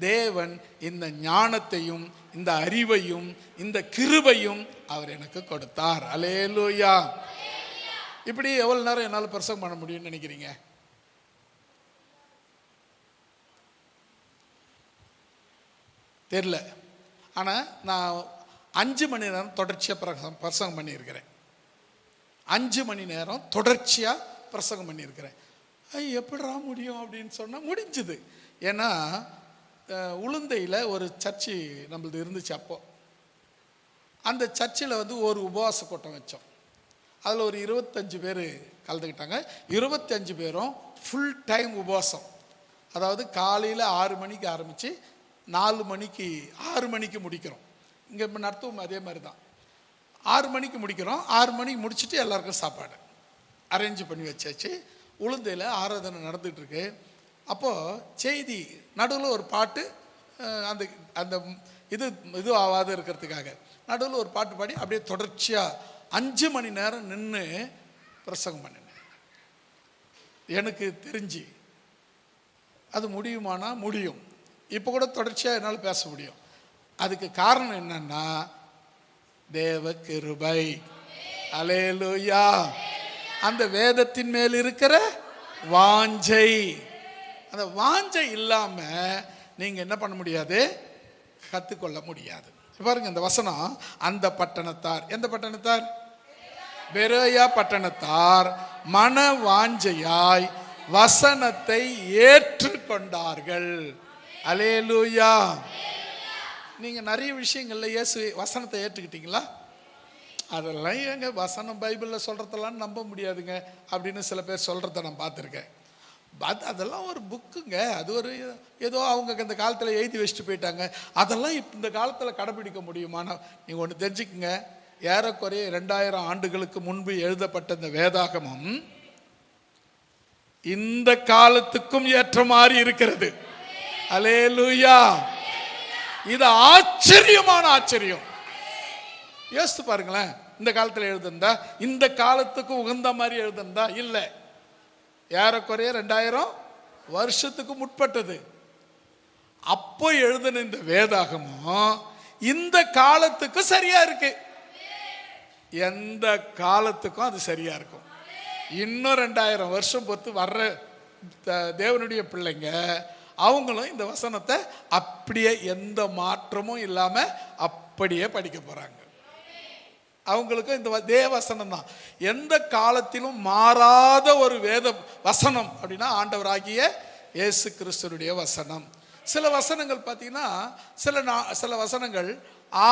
தேவன் இந்த ஞானத்தையும் இந்த அறிவையும் இந்த கிருபையும் அவர் எனக்கு கொடுத்தார். அல்லேலூயா. இப்படி எவ்வளவு நேரம் என்னால் பிரசங்கம் பண்ண முடியும்னு நினைக்கிறீங்க? தெரியல. ஆனால் நான் 5 மணி நேரம் தொடர்ச்சியாக பிரசங்கம் பண்ணியிருக்கிறேன். 5 மணி நேரம் தொடர்ச்சியாக பிரசங்கம் பண்ணியிருக்கிறேன். எப்படிடா முடியும் அப்படின்னு சொன்னால் முடிஞ்சுது. ஏன்னா உளுந்தையில் ஒரு சர்ச்சு நம்மளது இருந்துச்சு. அப்போது அந்த சர்ச்சில் வந்து ஒரு உபவாச கூட்டம் வச்சோம். அதில் ஒரு 25 பேர் கலந்துக்கிட்டாங்க. 25 பேரும் ஃபுல் டைம் உபவாசம். அதாவது காலையில் 6 மணிக்கு ஆரம்பித்து 6 மணிக்கு முடிக்கிறோம். இங்கே நடத்துவோம் அதே மாதிரி தான். 6 மணிக்கு முடிக்கிறோம். 6 மணிக்கு முடிச்சுட்டு எல்லாருக்கும் சாப்பாடு அரேஞ்ச் பண்ணி வச்சாச்சு. உளுந்தையில் ஆராதனை நடந்துகிட்ருக்கு. அப்போது செய்தி நடுவில் ஒரு பாட்டு, அந்த அந்த இது ஆகாது இருக்கிறதுக்காக நடுவில் ஒரு பாட்டு பாடி அப்படியே தொடர்ச்சியாக 5 மணி நேரம் நின்று பிரசங்கம் பண்ணினேன். எனக்கு தெரிஞ்சு அது முடியுமானா முடியும். இப்போ கூட தொடர்ச்சியாக என்னால் பேச முடியும். அதுக்கு காரணம் என்னன்னா தேவ கிருபை. அல்லேலூயா. அந்த வேதத்தின் மேல் இருக்கிற வாஞ்சை. அந்த வாஞ்சை இல்லாமல் நீங்கள் என்ன பண்ண முடியாது, கற்றுக்கொள்ள முடியாது. பாருங்க இந்த வசனம், அந்த பட்டணத்தார், எந்த பட்டணத்தார்? பெரோயா பட்டணத்தார் மன வாஞ்சையாய் வசனத்தை ஏற்றுக்கொண்டார்கள். அல்லேலூயா. நீங்கள் நிறைய விஷயங்கள்ல இயேசு வசனத்தை ஏற்றுக்கிட்டீங்களா? அதெல்லாம் எங்க வசனம் பைபிளில் சொல்கிறதெல்லாம் நம்ப முடியாதுங்க அப்படின்னு சில பேர் சொல்கிறத நான் பார்த்துருக்கேன். அதெல்லாம் ஒரு புக்குங்க, அது ஒரு ஏதோ அவங்க இந்த காலத்தில் எழுதி வச்சுட்டு போயிட்டாங்க. அதெல்லாம் இந்த காலத்தில் கடைபிடிக்க முடியுமானா? நீங்கள் ஒன்று தெரிஞ்சுக்குங்க, ஏறக்குறைய 2000 ஆண்டுகளுக்கு முன்பு எழுதப்பட்ட இந்த வேதாகமம் இந்த காலத்துக்கும் ஏற்ற மாதிரி இருக்கிறது. அல்லேலூயா. இது ஆச்சரியமான ஆச்சரியம். யோசித்து பாருங்களேன், இந்த காலத்தில் எழுதுந்தா, இந்த காலத்துக்கு உகந்த மாதிரி எழுதுந்தா இல்லை. ஏறக்குறைய 2000 வருஷத்துக்கு முற்பட்டது. அப்போ எழுதின இந்த வேதாகமும் இந்த காலத்துக்கு சரியா இருக்கு. எந்த காலத்துக்கும் அது சரியா இருக்கும். இன்னும் 2000 வருஷம் பொறுத்து வர்ற தேவனுடைய பிள்ளைங்க அவங்களும் இந்த வசனத்தை அப்படியே எந்த மாற்றமும் இல்லாம அப்படியே படிக்க போறாங்க. அவங்களுக்கும் இந்த இதே வசனம் தான். எந்த காலத்திலும் மாறாத ஒரு வேத வசனம் அப்படின்னா ஆண்டவராகிய இயேசு கிறிஸ்துவுடைய வசனம். சில வசனங்கள் பார்த்தீங்கன்னா சில வசனங்கள்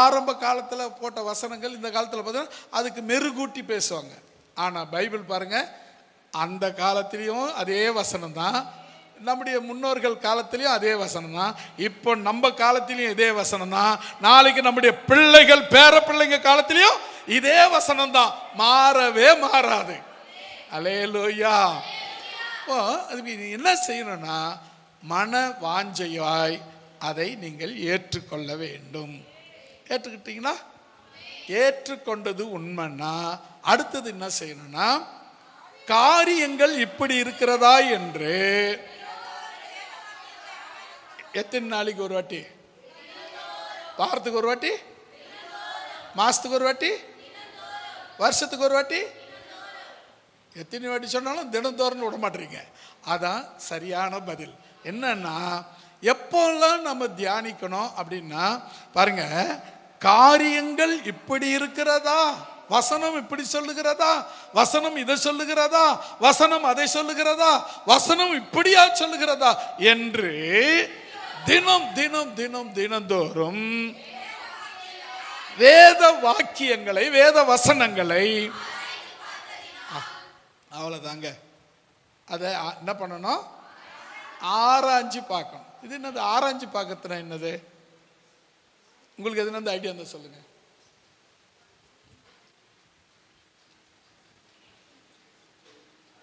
ஆரம்ப காலத்தில் போட்ட வசனங்கள் இந்த காலத்தில் பார்த்தீங்கன்னா அதுக்கு மெருகூட்டி பேசுவாங்க. ஆனால் பைபிள் பாருங்க, அந்த காலத்திலையும் அதே வசனம் தான், நம்முடைய முன்னோர்கள் காலத்திலையும் அதே வசனம் தான், இப்போ நம்ம காலத்திலையும் இதே வசனம் தான், நாளைக்கு நம்முடைய பிள்ளைகள் பேர பிள்ளைங்க காலத்திலையும் இதே வசனம் தான், மாறவே மாறாது. அல்லேலூயா. அதுக்கு என்ன செய்யணும்னா மன வாஞ்சையாய் அதை நீங்கள் ஏற்றுக்கொள்ள வேண்டும். ஏற்றுக்கிட்டீங்களா? ஏற்றுக்கொண்டது உண்மைன்னா அடுத்தது என்ன செய்யணும்னா காரியங்கள் இப்படி இருக்கிறதா என்று எத்தனை நாளைக்கு ஒரு வாட்டி, வாரத்துக்கு ஒரு வாட்டி, மாசத்துக்கு ஒரு வாட்டி, வருஷத்துக்கு ஒரு வாட்டி, எத்தனை வாட்டி சொன்னாலும் தினந்தோறும் விட மாட்டீங்க. அதான் சரியான பதில். என்னன்னா எப்போல்லாம் நம்ம தியானிக்கணும் அப்படின்னா பாருங்க, காரியங்கள் இப்படி இருக்கிறதா, வசனம் இப்படி சொல்லுகிறதா, வசனம் இதை சொல்லுகிறதா, வசனம் அதை சொல்லுகிறதா, வசனம் இப்படியா சொல்லுகிறதா என்று தினம் தினம் தினம் தினந்தோறும் வேத வாக்கியங்களை வேத வசனங்களை அவ்வளவுதாங்க. அதை என்ன பண்ணணும்? ஆராய்ச்சி பார்க்கணும். இது என்னது ஆராய்ச்சி பார்க்கறதுனா என்னது? உங்களுக்கு எதுனா அந்த ஐடியா இருந்தா சொல்லுங்க.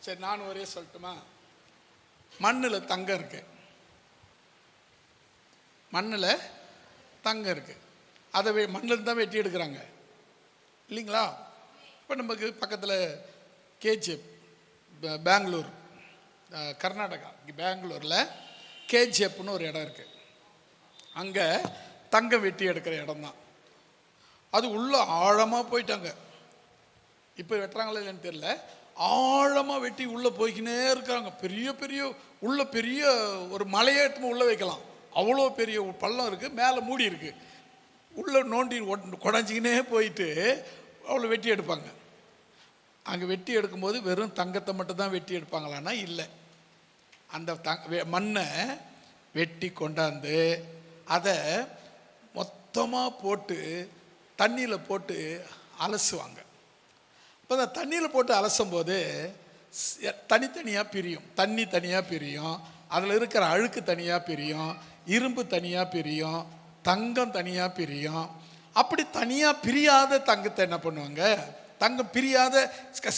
சரி, நான் ஒரே சொல்லட்டுமா? மண்ணில் தங்கம் இருக்கு, மண்ணில் தங்கம் இருக்கு, அதை மண்ணில் தான் வெட்டி எடுக்கிறாங்க இல்லைங்களா? இப்போ நமக்கு பக்கத்தில் கேஜிஎஃப், பெங்களூர், கர்நாடகா பெங்களூரில் கேஜிஎஃப்னு ஒரு இடம் இருக்குது. அங்கே தங்கம் வெட்டி எடுக்கிற இடம் தான் அது. உள்ள ஆழமாக போயிட்டாங்க. இப்போ வெட்டுறாங்களா இல்லைன்னு தெரியல. ஆழமாக வெட்டி உள்ளே போய்க்கினே இருக்காங்க. பெரிய பெரிய உள்ள பெரிய ஒரு மலையேற்றமாக உள்ளே வைக்கலாம், அவ்வளோ பெரிய பள்ளம் இருக்குது, மேலே மூடி இருக்குது. உள்ளே நோண்டி குடஞ்சிக்கினே போயிட்டு அவ்வளோ வெட்டி எடுப்பாங்க. அங்கே வெட்டி எடுக்கும்போது வெறும் தங்கத்தை மட்டும்தான் வெட்டி எடுப்பாங்களான்னா இல்லை, அந்த மண்ணை வெட்டி கொண்டாந்து அதை மொத்தமாக போட்டு தண்ணியில் போட்டு அலசுவாங்க. இப்போ அந்த தண்ணியில் போட்டு அலசும் போது தனித்தனியாக பிரியும், தண்ணி தனியாக பிரியும், அதில் இருக்கிற அழுக்கு தனியாக பிரியும், இரும்பு தனியாக பிரியும், தங்கம் தனியாக பிரியும். அப்படி தனியாக பிரியாத தங்கத்தை என்ன பண்ணுவாங்க, தங்கம் பிரியாத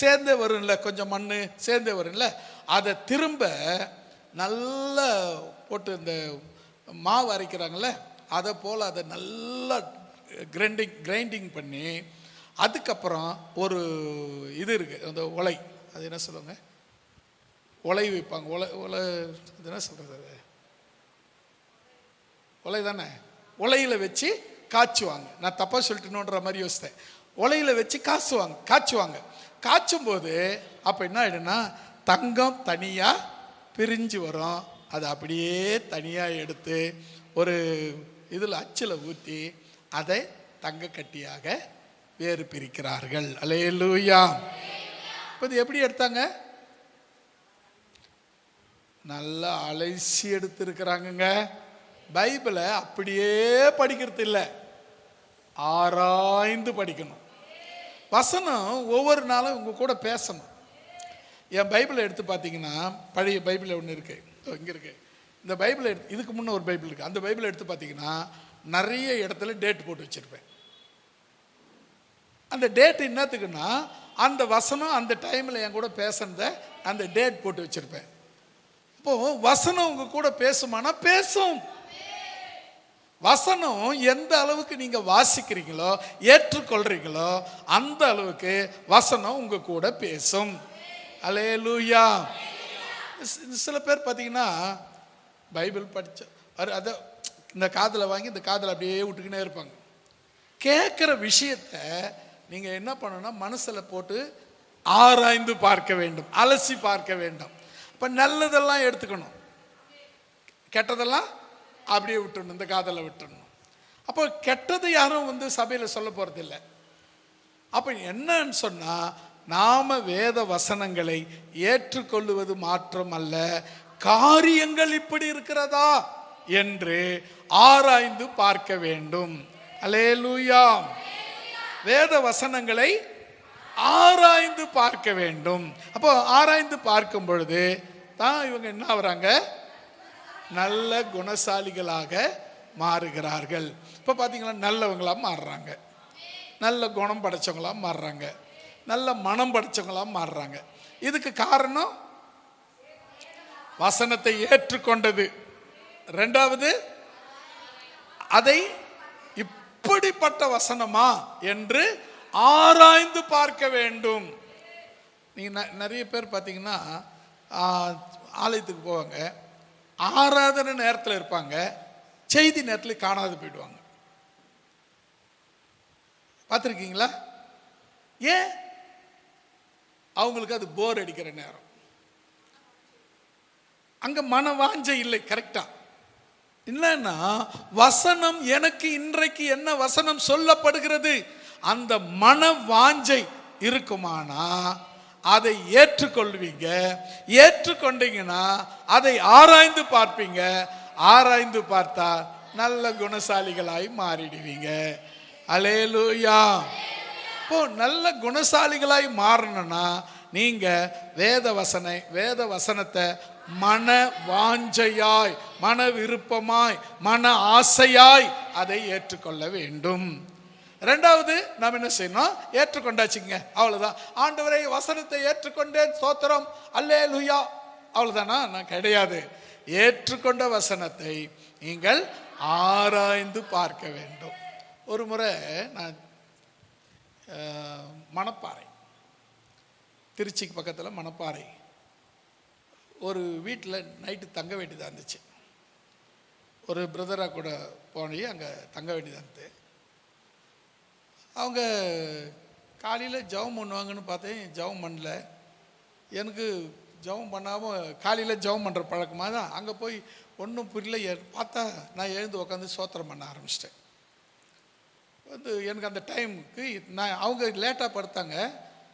சேர்ந்தே வரும்ல, கொஞ்சம் மண் சேர்ந்தே வரும்ல, அதை திரும்ப நல்லா போட்டு இந்த மாவு அரைக்கிறாங்கள்ல, அதை போல் அதை நல்லா கிரைண்டிங் பண்ணி அதுக்கப்புறம் ஒரு இது இருக்குது, அந்த உலை, அது என்ன சொல்லுவாங்க, உலை வைப்பாங்க. உலை அது என்ன சொல்கிறது, உலை தானே, உலையில் வச்சு காய்ச்சுவாங்க. நான் தப்பாக சொல்லிட்டுன்ற மாதிரி யோசித்தேன். உலையில் வச்சு காய்ச்சுவாங்க. காய்ச்சும் போது அப்போ என்ன ஆகிடும்னா தங்கம் தனியாக பிரிஞ்சு வரும். அதை அப்படியே தனியாக எடுத்து ஒரு இதில் அச்சில் ஊற்றி அதை தங்க கட்டியாக வேறு பிரிக்கிறார்கள். அல்லேலூயா. இப்போ இது எப்படி எடுத்தாங்க? நல்லா அலசி எடுத்துருக்கிறாங்கங்க. பைபிளை அப்படியே படிக்கிறது இல்லை, ஆராய்ந்து படிக்கணும். வசனம் ஒவ்வொரு நாளும் உங்க கூட பேசணும். என் பைபிளை எடுத்து பார்த்தீங்கன்னா, பழைய பைபிள் ஒன்று இருக்கு, இங்கே இருக்கு. இந்த பைபிளை இதுக்கு முன்னே ஒரு பைபிள் இருக்கு. அந்த பைபிளை எடுத்து பார்த்தீங்கன்னா நிறைய இடத்துல டேட் போட்டு வச்சிருப்பேன். அந்த டேட் என்னத்துக்குன்னா அந்த வசனம் அந்த டைமில் என் கூட பேசுனத அந்த டேட் போட்டு வச்சிருப்பேன். இப்போ வசனம் உங்க கூட பேசுமானா பேசும். வசனம் எந்த அளவுக்கு நீங்க வாசிக்கிறீங்களோ ஏற்றுக்கொள்றீங்களோ அந்த அளவுக்கு வசனம் உங்க கூட பேசும். அல்லேலூயா. சில பேர் பார்த்தீங்கன்னா பைபிள் படிச்ச அதை இந்த காதில் வாங்கி இந்த காதில் அப்படியே விட்டுக்கினே இருப்பாங்க. கேட்குற விஷயத்தை நீங்கள் என்ன பண்ணணும்னா மனசில் போட்டு ஆராய்ந்து பார்க்க வேண்டும், அலசி பார்க்க வேண்டும். இப்போ நல்லதெல்லாம் எடுத்துக்கணும், கெட்டதெல்லாம் அப்படியே விட்டுடணும், இந்த காதலை விட்டுடணும். அப்போ கெட்டது யாரும் சபையில் சொல்ல போகிறதில்லை. அப்ப என்னன்னு சொன்னா, நாம வேத வசனங்களை ஏற்றுக்கொள்ளுவது மாற்றம் அல்ல, காரியங்கள் இப்படி இருக்கிறதா என்று ஆராய்ந்து பார்க்க வேண்டும். அல்லேலூயா. வேத வசனங்களை ஆராய்ந்து பார்க்க வேண்டும். அப்போ ஆராய்ந்து பார்க்கும் பொழுது தான் இவங்க என்ன ஆகுறாங்க, நல்ல குணசாலிகளாக மாறுகிறார்கள். இப்போ பார்த்தீங்களா, நல்லவங்களா மாறுறாங்க, நல்ல குணம் படைச்சவங்களா மாறுறாங்க, நல்ல மனம் படைச்சவங்களா மாறுறாங்க. இதுக்கு காரணம் வசனத்தை ஏற்றுக்கொண்டது. ரெண்டாவது, அதை இப்படிப்பட்ட வசனமா என்று ஆராய்ந்து பார்க்க வேண்டும். நீங்க நிறைய பேர் பார்த்தீங்கன்னா ஆலயத்துக்கு போவாங்க, ஆராதனை நேரத்தில் இருப்பாங்க, செய்தி நேரத்தில் காணாது போயிடுவாங்க. பார்த்துருக்கீங்களா? ஏன்? அவங்களுக்கு அது போர் அடிக்கிற நேரம், அங்க மன வாஞ்சை இல்லை. கரெக்டா? என்னன்னா, வசனம் எனக்கு இன்றைக்கு என்ன வசனம் சொல்லப்படுகிறது, அந்த மன வாஞ்சை இருக்குமானா அதை ஏற்றுக்கொள்வீங்க. ஏற்றுக்கொண்டீங்கன்னா அதை ஆராய்ந்து பார்ப்பீங்க. ஆராய்ந்து பார்த்தா நல்ல குணசாலிகளாய் மாறிடுவீங்க. அல்லேலூயா. இப்போ நல்ல குணசாலிகளாய் மாறணும்னா நீங்க வேத வசனத்தை மன வாஞ்சையாய், மன விருப்பமாய், மன ஆசையாய் அதை ஏற்றுக்கொள்ள வேண்டும். ரெண்டாவது, நாம் என்ன செய்யணும்? ஏற்றுக்கொண்டாச்சுங்க, அவ்வளவுதான். ஆண்டவரே வசனத்தை ஏற்றுக்கொண்டேன், ஸ்தோத்திரம், அல்லேலூயா, அவ்வளவுதானா? நான் கிடையாது. ஏற்றுக்கொண்ட வசனத்தை நீங்கள் ஆராய்ந்து பார்க்க வேண்டும். ஒரு முறை நான் மணப்பாறை, திருச்சிக்கு பக்கத்தில் மணப்பாறை ஒரு வீட்டில் நைட்டு தங்க வேண்டியதாக இருந்துச்சு. ஒரு பிரதராக கூட போனி அங்கே தங்க வேண்டியதாக இருந்தது. அவங்க காலையில் ஜெபம் பண்ணுவாங்கன்னு பார்த்தேன், ஜெபம் பண்ணல. எனக்கு ஜெபம் பண்ணாமல் காலையில் ஜெபம் பண்ணுற பழக்கமாக தான். அங்கே போய் ஒன்றும் புரியல. பார்த்தா நான் எழுந்து உட்காந்து சோத்திரம் பண்ண ஆரம்பிச்சிட்டேன். எனக்கு அந்த டைமுக்கு நான் அவங்க லேட்டாக படுத்தாங்க,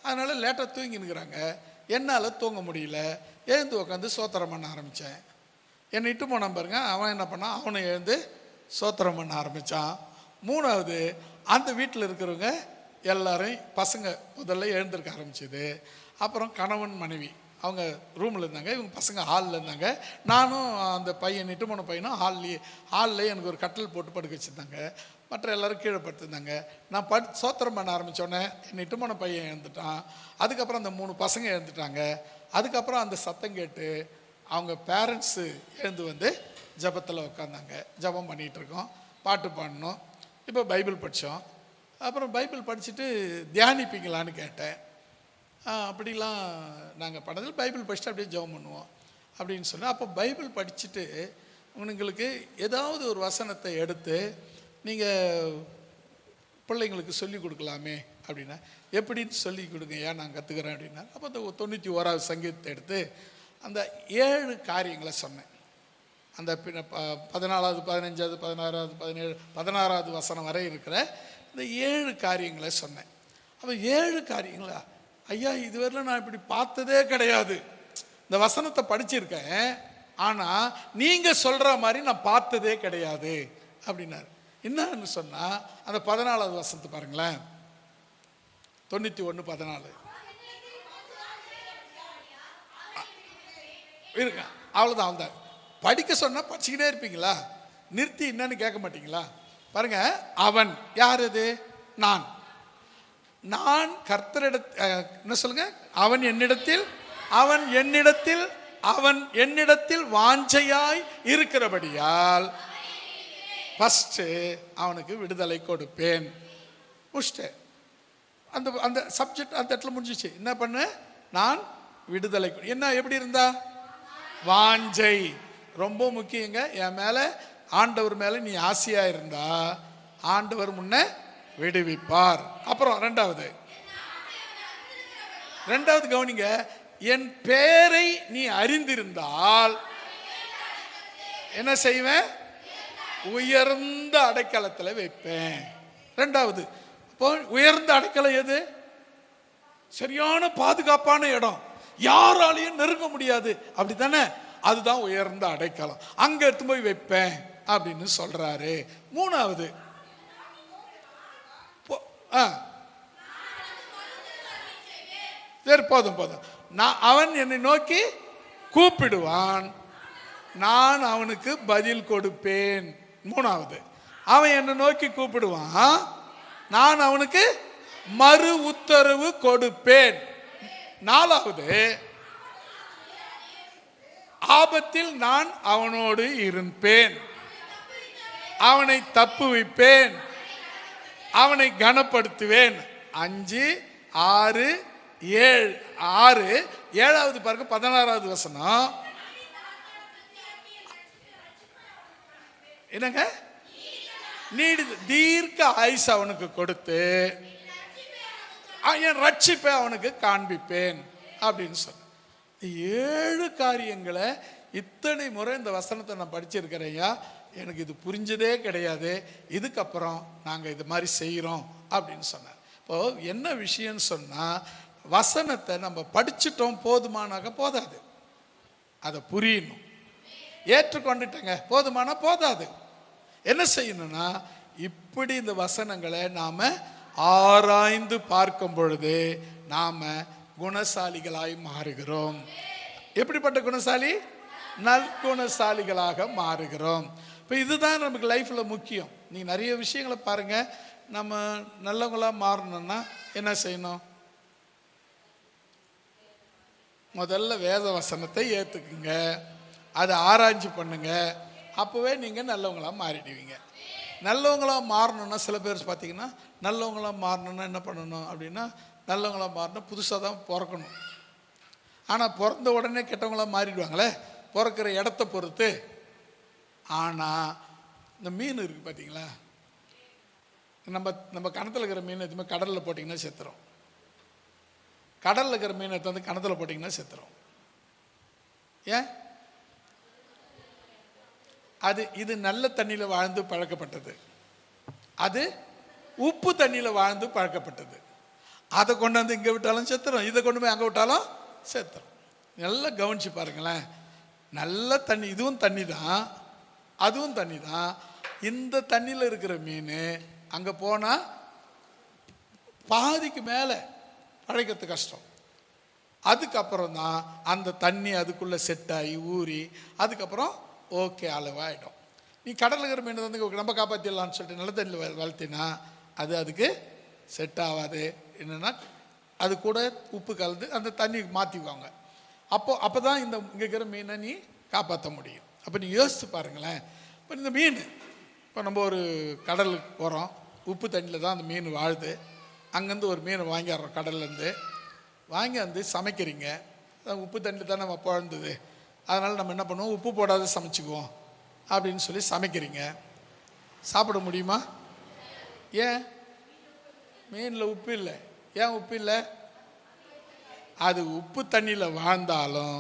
அதனால் லேட்டாக தூங்கினுக்கிறாங்க. என்னால் தூங்க முடியல. எழுந்து உட்காந்து சோத்திரம் பண்ண ஆரம்பித்தேன். என்னை இட்டு போனான் பாருங்க, அவன் என்ன பண்ணான், அவனை எழுந்து சோத்திரம் பண்ண ஆரம்பித்தான். மூணாவது, அந்த வீட்டில் இருக்கிறவங்க எல்லாரும் பசங்க முதல்ல எழுந்திருக்க ஆரம்பிச்சிது. அப்புறம் கணவன் மனைவி அவங்க ரூமில் இருந்தாங்க, இவங்க பசங்க ஹாலில் இருந்தாங்க. நானும் அந்த பையன் இட்டு போன பையனும் ஹாலில் எனக்கு ஒரு கட்டில் போட்டு படுக்க வச்சுருந்தாங்க. மற்ற எல்லோரும் கீழே படுத்துருந்தாங்க. நான் சோத்திரம் பண்ண ஆரம்பித்தோடனே என்னை இட்டு போன பையன் எழுந்துட்டான். அதுக்கப்புறம் அந்த 3 பசங்க எழுந்துட்டாங்க. அதுக்கப்புறம் அந்த சத்தம் கேட்டு அவங்க பேரண்ட்ஸு எழுந்து வந்து ஜபத்தில் உட்காந்தாங்க. ஜபம் பண்ணிகிட்ருக்கோம், பாட்டு பாடணும். இப்போ பைபிள் படித்தோம். அப்புறம் பைபிள் படிச்சுட்டு தியானிப்பீங்களான்னு கேட்டேன். அப்படிலாம் நாங்கள் பண்ணதில் பைபிள் படிச்சுட்டு அப்படியே ஜெபம் பண்ணுவோம் அப்படின்னு சொன்னேன். அப்போ பைபிள் படிச்சுட்டு உங்களுக்கு ஏதாவது ஒரு வசனத்தை எடுத்து நீங்கள் பிள்ளைங்களுக்கு சொல்லி கொடுக்கலாமே அப்படின்னா, எப்படின்னு சொல்லி கொடுங்க, ஏன் நான் கற்றுக்கிறேன் அப்படின்னா. அப்போ அந்த 91வது சங்கீதத்தை எடுத்து அந்த 7 காரியங்களை சொன்னேன். அந்த 14வது 15வது 16வது 17 16வது வசனம் வரை இருக்கிற இந்த 7 காரியங்களை சொன்னேன். அப்போ 7 காரியங்களா, ஐயா இதுவரையிலும் நான் இப்படி பார்த்ததே கிடையாது. இந்த வசனத்தை படிச்சிருக்கேன், ஆனால் நீங்கள் சொல்கிற மாதிரி நான் பார்த்ததே கிடையாது அப்படின்னாரு. என்னன்னு சொன்னால் அந்த 14வது வசனத்தை பாருங்களேன், 91:14 இருக்க. அவ்வளோதான், அவ்வளோதான். படிக்க சொன்னால் படிச்சுக்கிட்டே இருப்பீங்களா? நிறுத்தி என்னன்னு கேட்க மாட்டீங்களா? பாருங்க, அவன் யார்? அது நான் என்ன சொல்லுங்க, அவன் என்னிடத்தில் வாஞ்சையாய் இருக்கிறபடியால் ஃபர்ஸ்ட் அவனுக்கு விடுதலை கொடுப்பேன். முடிச்சிட்டேன். அந்த அந்த சப்ஜெக்ட் அந்த இடத்துல முடிஞ்சிச்சு. என்ன பண்ண, நான் விடுதலை. என்ன எப்படி இருந்தா? வாஞ்சை ரொம்ப முக்கியங்க. என் மேல, ஆண்டவர் மேல நீ ஆசையா இருந்தா ஆண்டவர் முன்ன விடுவிப்பார். அப்புறம் ரெண்டாவது கவனிங்க, என் பேரை நீ அறிந்திருந்தால் என்ன செய்வேன்? உயர்ந்த அடைக்கலத்தில் வைப்பேன். ரெண்டாவது, உயர்ந்த அடைக்கலம் எது? சரியான பாதுகாப்பான இடம், யாராலையும் நெருங்க முடியாது, அப்படித்தானே? அதுதான் உயர்ந்த அடைக்கலம். அங்க எடுத்து போய் வைப்பேன் அப்படின்னு சொல்றாரு. மூணாவது, சரி போதும் போதும், அவன் என்னை நோக்கி கூப்பிடுவான், நான் அவனுக்கு பதில் கொடுப்பேன். மூணாவது, அவன் என்னை நோக்கி கூப்பிடுவான், நான் அவனுக்கு மறு உத்தரவு கொடுப்பேன். நாலாவது, ஆபத்தில் நான் அவனோடு இருப்பேன், அவனை தப்புவிப்பேன், அவனை கனப்படுத்துவேன். 5, 6, 7, 7வது பாருங்க, 16வது வசனம் என்னங்க? நீடித்த தீர்க்க ஆயுசு அவனுக்கு கொடுத்து என் ரட்சிப்பை அவனுக்கு காண்பிப்பேன் அப்படின்னு சொன்ன 7 காரியங்களை இத்தனை முறை இந்த வசனத்தை நான் படிச்சிருக்கிறேயா, எனக்கு இது புரிஞ்சதே கிடையாது, இதுக்கப்புறம் நாங்கள் இது மாதிரி செய்கிறோம் அப்படின்னு சொன்னார். இப்போ என்ன விஷயம்னு சொன்னால், வசனத்தை நம்ம படிச்சுட்டோம் போதுமானாக போதாது, அதை புரியணும். ஏற்றுக்கொண்டுட்டங்க போதுமானா போதாது, என்ன செய்யணும்னா இப்படி இந்த வசனங்களை நாம் ஆராய்ந்து பார்க்கும் பொழுது நாம் குணசாலிகளாய் மாறுகிறோம். எப்படிப்பட்ட குணசாலி? நற்குணசாலிகளாக மாறுகிறோம். இப்போ இதுதான் நமக்கு லைஃப்பில் முக்கியம். நீங்கள் நிறைய விஷயங்களை பாருங்கள், நம்ம நல்லவங்களாக மாறணும்னா என்ன செய்யணும்? முதல்ல வேத வசனத்தை ஏற்றுக்குங்க, அதை ஆராய்ச்சி பண்ணுங்க, அப்போவே நீங்கள் நல்லவங்களாக மாறிடுவீங்க. நல்லவங்களாக மாறணும்னா சில பேர் பார்த்தீங்கன்னா, நல்லவங்களாக மாறணும்னா என்ன பண்ணணும் அப்படின்னா, நல்லவங்களாக மாறினா புதுசாக தான் பிறக்கணும். ஆனால் பிறந்த உடனே கெட்டவங்களாக மாறிடுவாங்களே, பிறக்கிற இடத்த பொறுத்து. ஆனால் இந்த மீன் இருக்குது பார்த்தீங்களா, நம்ம கணத்தில் இருக்கிற மீன் எதுவுமே கடலில் போட்டிங்கன்னா செத்துரும். கடலில் இருக்கிற மீனை எடுத்து கணத்தில் போட்டிங்கன்னா செத்துரும். ஏன்? இது நல்ல தண்ணியில் வாழ்ந்து பழக்கப்பட்டது, அது உப்பு தண்ணியில் வாழ்ந்து பழக்கப்பட்டது. அதை கொண்டாந்து இங்கே விட்டாலும் செத்துரும், இதை கொண்டு போய் அங்கே விட்டாலும் செத்துரும். நல்லா கவனிச்சு பாருங்களேன். நல்ல தண்ணி, இதுவும் தண்ணி தான், அதுவும் தண்ணி தான். இந்த தண்ணியில் இருக்கிற மீன் அங்கே போனால் பாதிக்கு மேலே பழைக்கிறது கஷ்டம். அதுக்கப்புறம் தான் அந்த தண்ணி அதுக்குள்ளே செட் ஆகி ஊறி அதுக்கப்புறம் ஓகே அளவாயிடும். நீ கடலில் இருக்கிற மீன் வந்து நம்ம காப்பாற்றிடலான்னு சொல்லிட்டு நல்ல தண்ணியில் வளர்த்தினா அது அதுக்கு செட் ஆகாது. என்னென்னா அது கூட உப்பு கலந்து அந்த தண்ணி மாற்றிக்குவாங்க. அப்போ தான் இந்த இங்கே இருக்கிற மீனை நீ காப்பாற்ற முடியும். அப்போ நீ யோசித்து பாருங்களேன். இப்போ இந்த மீன், இப்போ நம்ம ஒரு கடலுக்கு போகிறோம், உப்பு தண்ணியில் தான் அந்த மீன் வாழுது. அங்கேருந்து ஒரு மீனை வாங்கிடுறோம், கடல்லேருந்து வாங்கி வந்து சமைக்கிறீங்க. உப்பு தண்ணியில் தான் நம்ம பிறந்தது, அதனால் நம்ம என்ன பண்ணுவோம், உப்பு போடாத சமைச்சிக்குவோம் அப்படின்னு சொல்லி சமைக்கிறீங்க. சாப்பிட முடியுமா? ஏன்? மீனில் உப்பு இல்லை. ஏன் உப்பு இல்லை? அது உப்பு தண்ணியில் வாழ்ந்தாலும்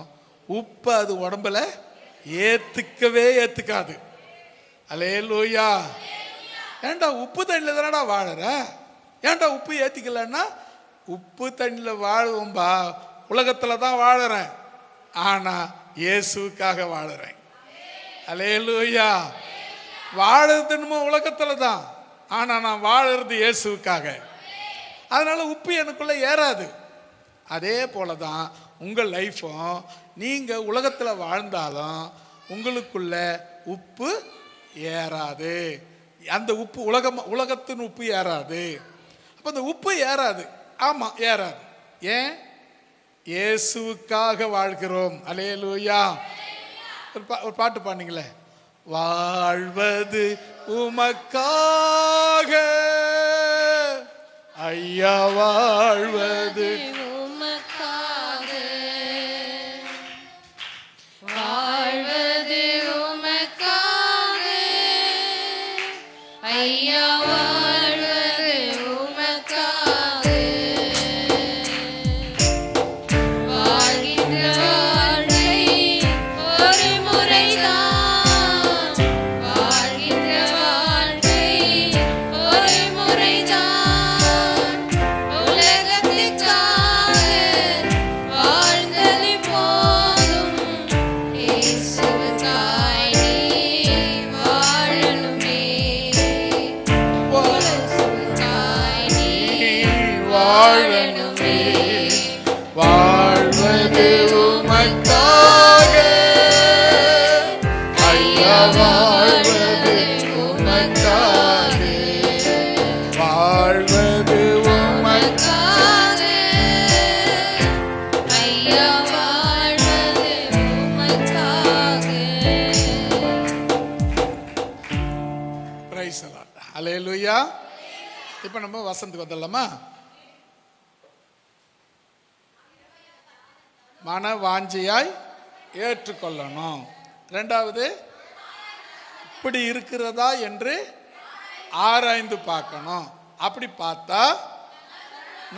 உப்பு அது உடம்புல ஏற்றுக்காது. அல்லேலூயா. ஏன்டா உப்பு தண்ணியில் தானடா வாழற, ஏன்டா உப்பு ஏற்றிக்கலன்னா? உப்பு தண்ணியில் வாழுவோம்பா, உலகத்தில் தான் வாழறேன், ஆனால் இயேசுக்காக வாழறேன். அல்லேலூயா. வாழறதுன்னு உலகத்தில் தான், ஆனால் நான் வாழறது இயேசுக்காக. அதனால உப்பு எனக்குள்ள ஏறாது. அதே போல தான் உங்கள் லைஃப்பும், நீங்கள் உலகத்தில் வாழ்ந்தாலும் உங்களுக்குள்ள உப்பு ஏறாது. அந்த உப்பு உலகத்தின் உப்பு ஏறாது. அப்போ அந்த உப்பு ஏறாது. ஆமாம், ஏறாது. ஏன்? இயேசுக்காக வாழ்கிறோம். அல்லேலூயா. ஒரு பாட்டு பாடுனீங்களே, வாழ்வது உமக்காக ஐயா, வாழ்வது உமக்காக, வாழ்வது உமக்காக ஐயா, வாழ்வது உமக்காக. வாழ்கின்ற வாழ்க்கை ஒரு முறைதான், வாழ்கின்ற வாழ்க்கை ஒரு முறைதான். வாழ்வது உமக்காக, வாழ்வது உமக்காக. ஐயா வாழ்வது உமக்காக. Praise the lord. ஹல்லேலூயா. இப்போ நம்ம வசனத்துக்கு வந்துடலாமா? மன வாஞ்சியாய் ஏற்றுக்கொள்ளணும். ரெண்டாவது, இப்படி இருக்கிறதா என்று ஆராய்ந்து பார்க்கணும். அப்படி பார்த்தா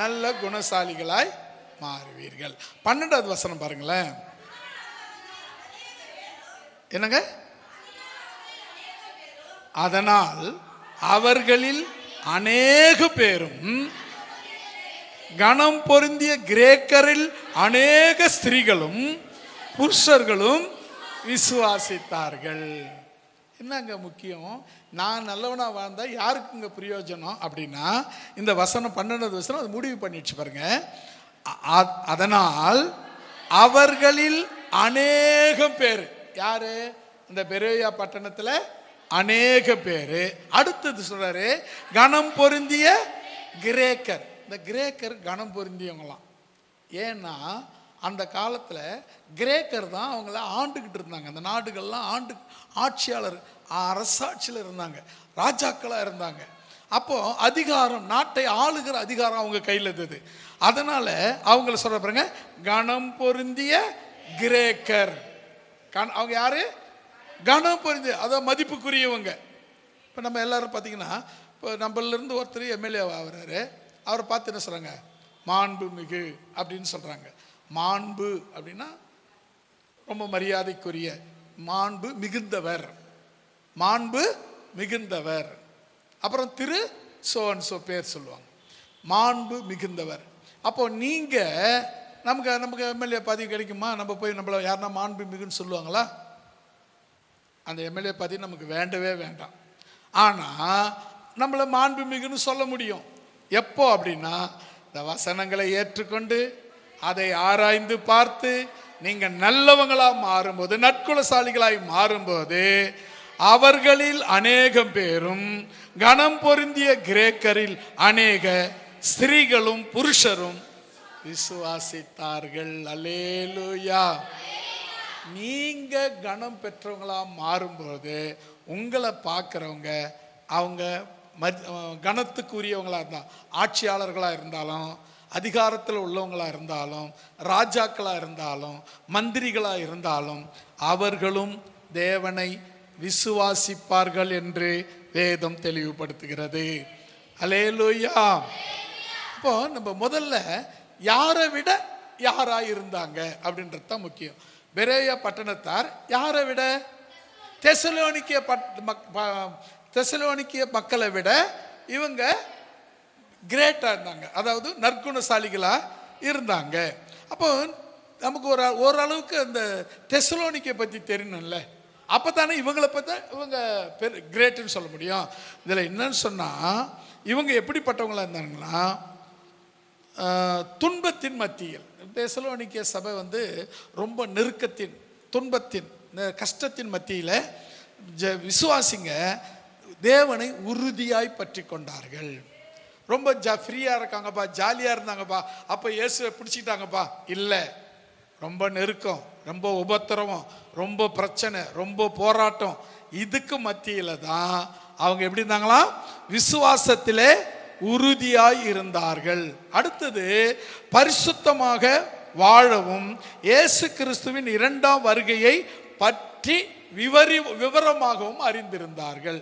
நல்ல குணசாலிகளாய் மாறுவீர்கள். 12வது வசனம் பாருங்களேன். என்னங்க? அதனால் அவர்களில் அநேக பேரும், கணம் பொருந்திய கிரேக்கரில் அநேக ஸ்திரீகளும் புருஷர்களும் விசுவாசித்தார்கள். என்னங்க முக்கியம்? நான் நல்லவனா வாழ்ந்தா யாருக்குங்க பிரயோஜனம் அப்படின்னா, இந்த வசனம் 12வது வசனம் அது முடிவு பண்ணிடுச்சு பாருங்க. அதனால் அவர்களில் அநேக பேர், யாரு? இந்த பெரோயா பட்டணத்தில் அநேக பேர். அடுத்தது சொல்றாரு, கணம் பொருந்திய கிரேக்கர். இந்த கிரேக்கர் கணம் பொருந்தியவங்களாம். ஏன்னா அந்த காலத்தில் கிரேக்கர் தான் அவங்கள ஆண்டுக்கிட்டு இருந்தாங்க. அந்த நாடுகள்லாம் ஆட்சியாளர், அரசாட்சியில் இருந்தாங்க, ராஜாக்களாக இருந்தாங்க. அப்போ அதிகாரம், நாட்டை ஆளுகிற அதிகாரம் அவங்க கையில் இருந்தது. அதனால அவங்கள சொல்ற பாருங்க, கணம் பொருந்திய கிரேக்கர். அவங்க யாரு? கணம் பொருந்திய, அதாவது மதிப்புக்குரியவங்க. இப்போ நம்ம எல்லாரும் பார்த்தீங்கன்னா, இப்போ நம்மளிருந்து ஒருத்தர் எம்எல்ஏ ஆகிறாரு, அவரை பார்த்து என்ன சொல்கிறாங்க? மாண்பு மிகு அப்படின்னு சொல்கிறாங்க. மாண்பு அப்படின்னா ரொம்ப மரியாதைக்குரிய, மாண்பு மிகுந்தவர், மாண்பு மிகுந்தவர். அப்புறம் திரு சோன் சோ பேர் சொல்லுவாங்க, மாண்பு மிகுந்தவர். அப்போ நீங்கள் நமக்கு எம்எல்ஏ பதவி கிடைக்குமா? நம்ம போய் நம்மளை யாருன்னா மாண்பு மிகுன்னு சொல்லுவாங்களா? அந்த எம்எல்ஏ பதவி நமக்கு வேண்டவே வேண்டாம். ஆனால் நம்மளை மாண்பு மிகுன்னு சொல்ல முடியும். எப்போ அப்படின்னா, இந்த வசனங்களை ஏற்றுக்கொண்டு அதை ஆராய்ந்து பார்த்து நீங்கள் நல்லவங்களாக மாறும்போது, நற்குலசாலிகளாய் மாறும்போது, அவர்களில் அநேகம் பேரும், கணம் பொருந்திய கிரேக்கரில் அநேக ஸ்திரீகளும் புருஷரும் விசுவாசித்தார்கள். அல்லேலூயா. நீங்க கணம் பெற்றவங்களா மாறும்போது உங்களை பார்க்குறவங்க, அவங்க கணத்துக்குரியவங்களா இருந்தால், ஆட்சியாளர்களாக இருந்தாலும், அதிகாரத்தில் உள்ளவங்களாக இருந்தாலும், ராஜாக்களாக இருந்தாலும், மந்திரிகளாக இருந்தாலும், அவர்களும் தேவனை விசுவாசிப்பார்கள் என்று வேதம் தெளிவுபடுத்துகிறது. அல்லேலூயா. இப்போ நம்ம முதல்ல யாரை விட யாராக இருந்தாங்க அப்படின்றது தான் முக்கியம். பெரோயா பட்டணத்தார் யாரை விட? தெசலோனிக்கிய மக்களை விட இவங்க கிரேட்டாக இருந்தாங்க, அதாவது நற்குணசாலிகளாக இருந்தாங்க. அப்போ நமக்கு ஓரளவுக்கு அந்த தெசலோனிக்கை பற்றி தெரியணும்ல, அப்போ தானே இவங்களை பற்றி இவங்க கிரேட்டுன்னு சொல்ல முடியும். இதில் என்னன்னு சொன்னால், இவங்க எப்படிப்பட்டவங்களாக இருந்தாங்கன்னா, துன்பத்தின் மத்தியில், தெசலோனிக்கே சபை ரொம்ப நெருக்கத்தின், துன்பத்தின், கஷ்டத்தின் மத்தியில் விசுவாசிங்க தேவனை உறுதியாய் பற்றி கொண்டார்கள். ரொம்ப ஃப்ரீயாக இருக்காங்கப்பா, ஜாலியாக இருந்தாங்கப்பா, அப்போ இயேசுவை பிடிச்சிக்கிட்டாங்கப்பா இல்லை. ரொம்ப நெருக்கம், ரொம்ப உபத்திரவம், ரொம்ப பிரச்சனை, ரொம்ப போராட்டம், இதுக்கு மத்தியில் தான் அவங்க எப்படி இருந்தாங்களாம்? விசுவாசத்திலே உறுதியாய் இருந்தார்கள். அடுத்தது, பரிசுத்தமாக வாழவும் இயேசு கிறிஸ்துவின் 2ஆம் வருகையை பற்றி விவரமாகவும் அறிந்திருந்தார்கள்.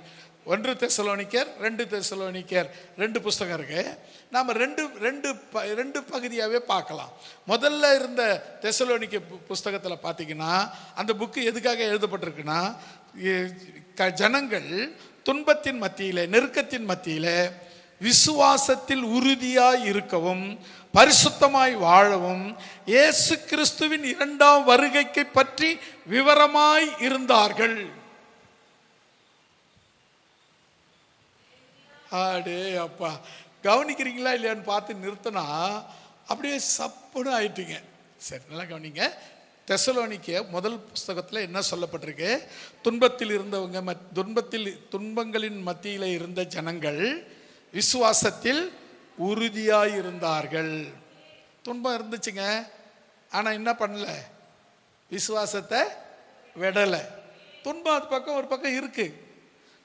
1 தெசலோனிக்கர் 2 தெசலோனிக்கர் 2 புஸ்தகம் இருக்கு. நாம் ரெண்டு பகுதியாகவே பார்க்கலாம். முதல்ல இருந்த தெசலோனிக்க புஸ்தகத்தில் பார்த்தீங்கன்னா, அந்த புக்கு எதுக்காக எழுதப்பட்டிருக்குன்னா, ஜனங்கள் துன்பத்தின் மத்தியில், நெருக்கத்தின் மத்தியில் விசுவாசத்தில் உறுதியாய் இருக்கவும், பரிசுத்தமாய் வாழவும், இயேசு கிறிஸ்துவின் 2ஆம் வருகைக்கு பற்றி விவரமாய் இருந்தார்கள். ஆடே அப்பா, கவனிக்கிறீங்களா இல்லையான்னு பார்த்து நிறுத்தினா அப்படியே சப்புன்னு ஆயிட்டீங்க. சரி, நல்லா கவனிங்க. தெசலோனிக்கே முதல் புஸ்தகத்தில் என்ன சொல்லப்பட்டிருக்கு? துன்பத்தில் இருந்தவங்க, துன்பங்களின் மத்தியில் இருந்த ஜனங்கள் விசுவாசத்தில் உறுதியாய் இருந்தார்கள். துன்பம் இருந்துச்சுங்க, ஆனால் என்ன பண்ணல? விசுவாசத்தை விடலை. துன்பம் அது பக்கம் ஒரு பக்கம் இருக்கு,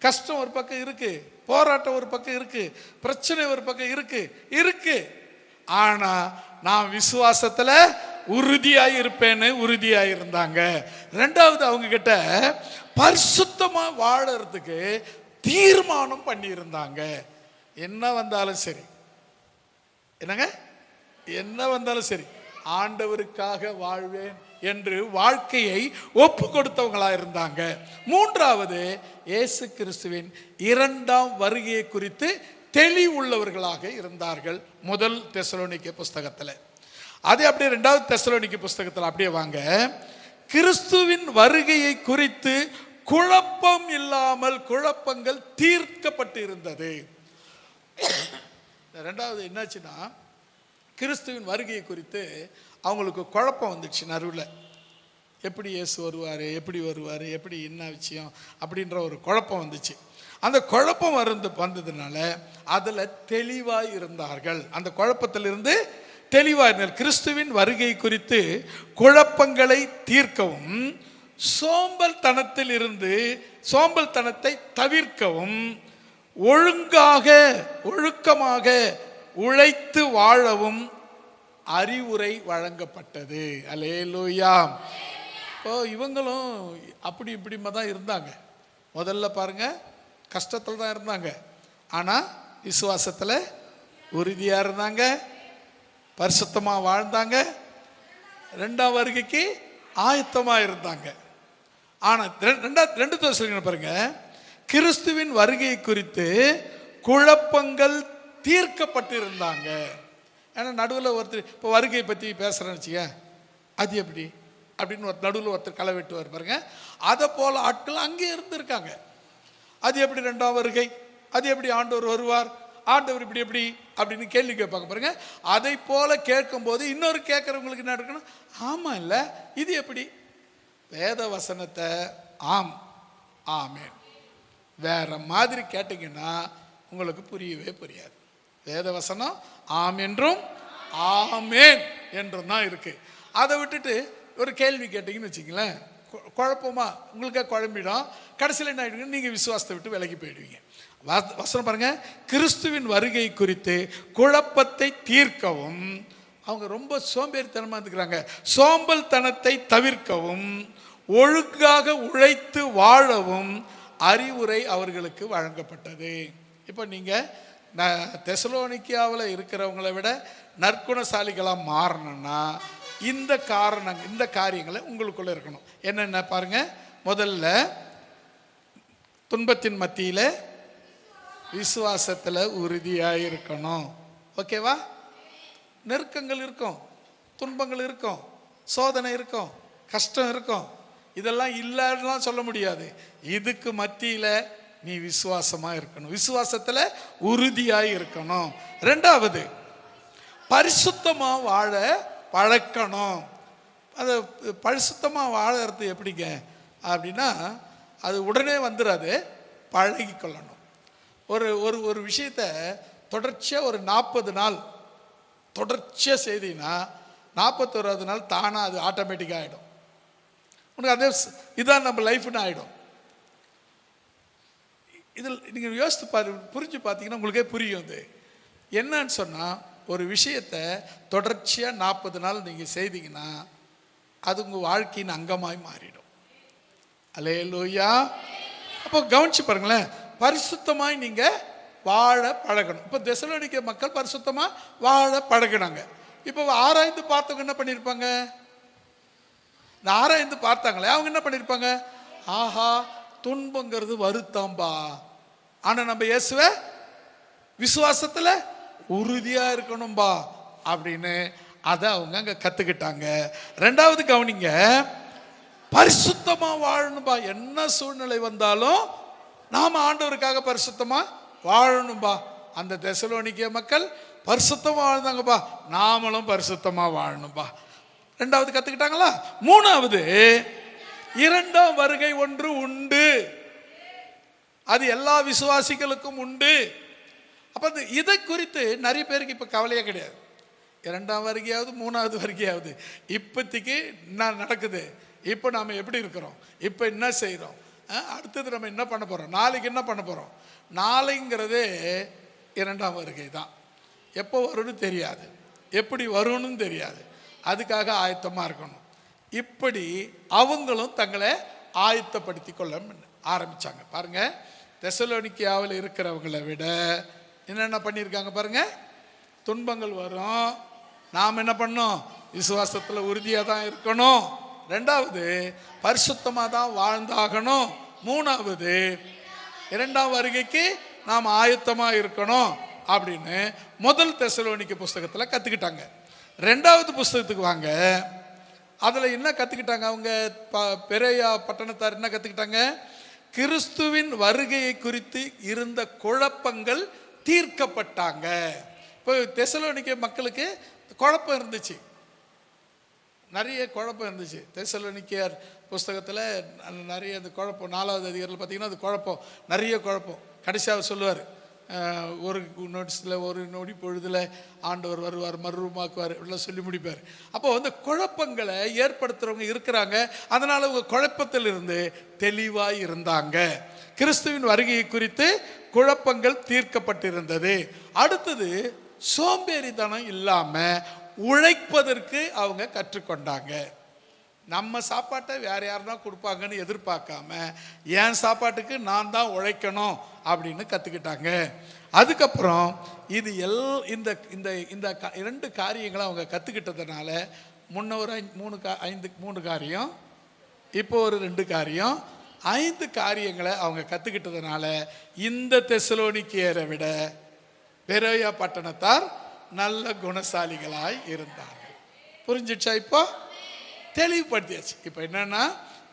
கஷ்டம் ஒரு பக்கம் இருக்கு, போராட்டம் ஒரு பக்கம் இருக்கு, பிரச்சனை ஒரு பக்கம் இருக்கு. ஆனா நான் விசுவாசத்துல உறுதியாய் இருப்பேன்னு உறுதியாய் இருந்தாங்க. ரெண்டாவது, அவங்க கிட்ட பரிசுத்தமா வாழறதுக்கு தீர்மானம் பண்ணி இருந்தாங்க. என்ன வந்தாலும் சரி, என்னங்க, என்ன வந்தாலும் சரி, ஆண்டவருக்காக வாழ்வேன் என்று வாழ்க்கையை ஒப்பு கொடுத்தவங்களா இருந்தாங்க. மூன்றாவது, இயேசு கிறிஸ்துவின் இரண்டாம் வருகையை குறித்து தெளிவுள்ளவர்களாக இருந்தார்கள். முதல் தெசலோனிக்கே புஸ்தகத்தில். அதே அப்படியே இரண்டாவது தெசலோனிக்கே புஸ்தகத்தில் அப்படியே வாங்க. கிறிஸ்துவின் வருகையை குறித்து குழப்பம் இல்லாமல் குழப்பங்கள் தீர்க்கப்பட்டு இருந்தது. ரெண்டாவது என்னாச்சுன்னா, கிறிஸ்துவின் வருகையை குறித்து அவங்களுக்கு குழப்பம் வந்துடுச்சு நடுவில். எப்படி இயேசு வருவார், எப்படி என்ன விஷயம் அப்படின்ற ஒரு குழப்பம் வந்துச்சு. அந்த குழப்பம் வந்ததுனால அதில் தெளிவாக இருந்தார்கள். அந்த குழப்பத்திலிருந்து தெளிவாக இருந்தார்கள். கிறிஸ்துவின் வருகை குறித்து குழப்பங்களை தீர்க்கவும், சோம்பல் தனத்தை தவிர்க்கவும், ஒழுக்கமாக உழைத்து வாழவும் அறிவுரை வழங்கப்பட்டது. அல்லேலூயா. இப்போ இவங்களும் அப்படி இப்படிமா தான் இருந்தாங்க. முதல்ல பாருங்க, கஷ்டத்தில் தான் இருந்தாங்க, ஆனால் விசுவாசத்தில் உறுதியாக இருந்தாங்க, பரிசுத்தமாக வாழ்ந்தாங்க, ரெண்டாம் வருகைக்கு ஆயத்தமாக இருந்தாங்க. ஆனால் ரெண்டு சொல்லுங்க பாருங்க, கிறிஸ்துவின் வருகை குறித்து குழப்பங்கள் தீர்க்கப்பட்டு இருந்தாங்க. ஏன்னா நடுவில் ஒருத்தர் இப்போ வருகையை பற்றி பேசுகிறேன்னு வச்சுக்க, அது எப்படி அப்படின்னு நடுவில் ஒருத்தர் களை வெட்டுவார் பாருங்க. அதை போல் ஆட்கள் அங்கே இருந்திருக்காங்க. அது எப்படி ரெண்டாம் வருகை, அது எப்படி ஆண்டவர் வருவார், ஆண்டவர் இப்படி எப்படி அப்படின்னு கேள்வி கேட்பாங்க பாருங்க. அதை போல கேட்கும்போது இன்னொரு கேட்குறவங்களுக்கு என்ன இருக்கணும்? ஆமாம், இல்லை இது எப்படி? வேத வசனத்தை ஆம் ஆமேன் வேற மாதிரி கேட்டிங்கன்னா உங்களுக்கு புரியவே புரியாது. வேத வசனம் ஆம் என்றும் ஆமேன் என்றும் தான் இருக்கு. அதை விட்டுட்டு ஒரு கேள்வி கேட்டீங்கன்னு வச்சுங்களேன், குழப்பமா உங்களுக்கே குழம்பிடும். கடைசியில் என்ன ஆகிடுங்க, நீங்கள் விசுவாசத்தை விட்டு விலகி போயிடுவீங்க. வசனம் பாருங்க, கிறிஸ்துவின் வருகை குறித்து குழப்பத்தை தீர்க்கவும், அவங்க ரொம்ப சோம்பேறித்தனமாக இருக்கிறாங்க, சோம்பல் தனத்தை தவிர்க்கவும், ஒழுங்காக உழைத்து வாழவும் அறிவுரை அவர்களுக்கு வழங்கப்பட்டது. இப்போ நீங்கள் தெசலோனிக்கேவில் இருக்கிறவங்களை விட நற்குணசாலிகளாக மாறணும்னா இந்த காரியங்களை உங்களுக்குள்ள இருக்கணும். என்னென்ன பாருங்க. முதல்ல, துன்பத்தின் மத்தியில் விசுவாசத்தில் உறுதியாக இருக்கணும். ஓகேவா? நெருக்கங்கள் இருக்கும், துன்பங்கள் இருக்கும், சோதனை இருக்கும், கஷ்டம் இருக்கும், இதெல்லாம் இல்லைன்னா சொல்ல முடியாது. இதுக்கு மத்தியில் நீ விசுவாசமா இருக்கணும், விசுவாசத்தில் உறுதியாய் இருக்கணும். ரெண்டாவது, பரிசுத்தமா வாழ பழக்கணும். அது பரிசுத்தமாக வாழறது எப்படிங்க அப்படின்னா, அது உடனே வந்துடாது, பழகி கொள்ளணும். ஒரு விஷயத்தை தொடர்ச்சியாக ஒரு 40 நாள் தொடர்ச்சியாக செய்தீங்கன்னா 41வது நாள் தானாக அது ஆட்டோமேட்டிக்காக ஆகிடும். உனக்கு அதே இதான் நம்ம லைஃப்னு ஆகிடும். இதில் நீங்கள் யோசித்து புரிஞ்சு பார்த்தீங்கன்னா உங்களுக்கே புரியும். இது என்னன்னு சொன்னால், ஒரு விஷயத்தை தொடர்ச்சியாக 40 நாள் நீங்கள் செய்தீங்கன்னா அது உங்கள் வாழ்க்கையின் அங்கமாய் மாறிடும். அல்லேலூயா. அப்போ கவனிச்சு பாருங்களேன், பரிசுத்தமாய் நீங்கள் வாழ பழகணும். இப்போ தெசலோனிக்கே மக்கள் பரிசுத்தமாக வாழ பழகினாங்க. இப்போ ஆராய்ந்து பார்த்தவங்க என்ன பண்ணியிருப்பாங்க? இந்த ஆராய்ந்து பார்த்தாங்களே அவங்க என்ன பண்ணியிருப்பாங்க? ஆஹா, துன்பங்கிறது வருத்தாம்பா, ஆனால் நம்ம இயேசுவை விசுவாசத்தில் உறுதியாக இருக்கணும்பா அப்படின்னு அதை அவங்க அங்கே கற்றுக்கிட்டாங்க. ரெண்டாவது கவனிங்க, பரிசுத்தமாக வாழணும்பா. என்ன சூழ்நிலை வந்தாலும் நாம் ஆண்டவருக்காக பரிசுத்தமாக வாழணும்பா. அந்த தெசலோனிக்கே மக்கள் பரிசுத்தமாக வாழ்ந்தாங்கப்பா, நாமளும் பரிசுத்தமாக வாழணும்பா. ரெண்டாவது கத்துக்கிட்டாங்களா? மூணாவது, இரண்டாம் வருகை ஒன்று உண்டு, அது எல்லா விசுவாசிகளுக்கும் உண்டு. அப்போ இதை குறித்து நிறைய பேருக்கு இப்போ கவலையே கிடையாது. இரண்டாம் வருகையாவது மூணாவது வருகையாவது இப்போதைக்கு என்ன நடக்குது, இப்போ நாம் எப்படி இருக்கிறோம், இப்போ என்ன செய்கிறோம், அடுத்தது நம்ம என்ன பண்ண போகிறோம், நாளைக்கு என்ன பண்ண போகிறோம். நாளைங்கிறது இரண்டாம் வருகை தான். எப்போ வரும்னு தெரியாது, எப்படி வரும்னு தெரியாது, அதுக்காக ஆயத்தமாக இருக்கணும். இப்படி அவங்களும் தங்களை ஆயத்தப்படுத்தி கொள்ள ஆரம்பித்தாங்க. பாருங்கள், தெசலோனிக்கேயாவில் இருக்கிறவங்களை விட என்னென்ன பண்ணியிருக்காங்க பாருங்கள். துன்பங்கள் வரும், நாம் என்ன பண்ணோம், விசுவாசத்தில் உறுதியாக தான் இருக்கணும். ரெண்டாவது, பரிசுத்தமாக தான் வாழ்ந்தாகணும். மூணாவது, இரண்டாம் வருகைக்கு நாம் ஆயத்தமாக இருக்கணும் அப்படின்னு முதல் தெசலோனிக்கே புஸ்தகத்தில் கற்றுக்கிட்டாங்க. ரெண்டாவது புஸ்தகத்துக்கு வாங்க, அதில் என்ன கற்றுக்கிட்டாங்க அவங்க? பெரேயா பட்டணத்தார் என்ன கற்றுக்கிட்டாங்க? கிறிஸ்துவின் வருகையை குறித்து இருந்த குழப்பங்கள் தீர்க்கப்பட்டாங்க. இப்போ தெசலோனிக்கே மக்களுக்கு குழப்பம் இருந்துச்சு, நிறைய குழப்பம் இருந்துச்சு. தெசலோனிக்கேயர் புஸ்தகத்தில் நிறைய அந்த குழப்பம், 4வது அதிகாரத்தில் பார்த்தீங்கன்னா அது குழப்பம், நிறைய குழப்பம். கடைசியாக சொல்லுவார், ஒரு நோட்டீஸில் ஒரு நொடி பொழுதில் ஆண்டவர் வருவார், மறுரூபமாக்குவார், இப்படிலாம் சொல்லி முடிப்பார். அப்போ வந்து குழப்பங்களை ஏற்படுத்துகிறவங்க இருக்கிறாங்க. அதனால் அவங்க குழப்பத்திலிருந்து தெளிவாக இருந்தாங்க. கிறிஸ்துவின் வருகையை குறித்து குழப்பங்கள் தீர்க்கப்பட்டிருந்தது. அடுத்தது, சோம்பேறித்தனம் இல்லாமல் உழைப்பதற்கு அவங்க கற்றுக்கொண்டாங்க. நம்ம சாப்பாட்டை வேற யாருன்னா கொடுப்பாங்கன்னு எதிர்பார்க்காம என் சாப்பாட்டுக்கு நான் தான் உழைக்கணும் அப்படின்னு கற்றுக்கிட்டாங்க. அதுக்கப்புறம் இது இந்த இந்த இந்த இரண்டு காரியங்களை அவங்க கற்றுக்கிட்டதுனால முன்ன ஒரு 3 காரியம், இப்போ ஒரு 2 காரியம், 5 காரியங்களை அவங்க கற்றுக்கிட்டதுனால இந்த தெசலோனிக்கேயரை விட பெரேயா பட்டணத்தார் நல்ல குணசாலிகளாய் இருந்தார்கள். புரிஞ்சிடுச்சா? இப்போ தெளிவுபடுத்தியாச்சு. இப்போ என்னன்னா,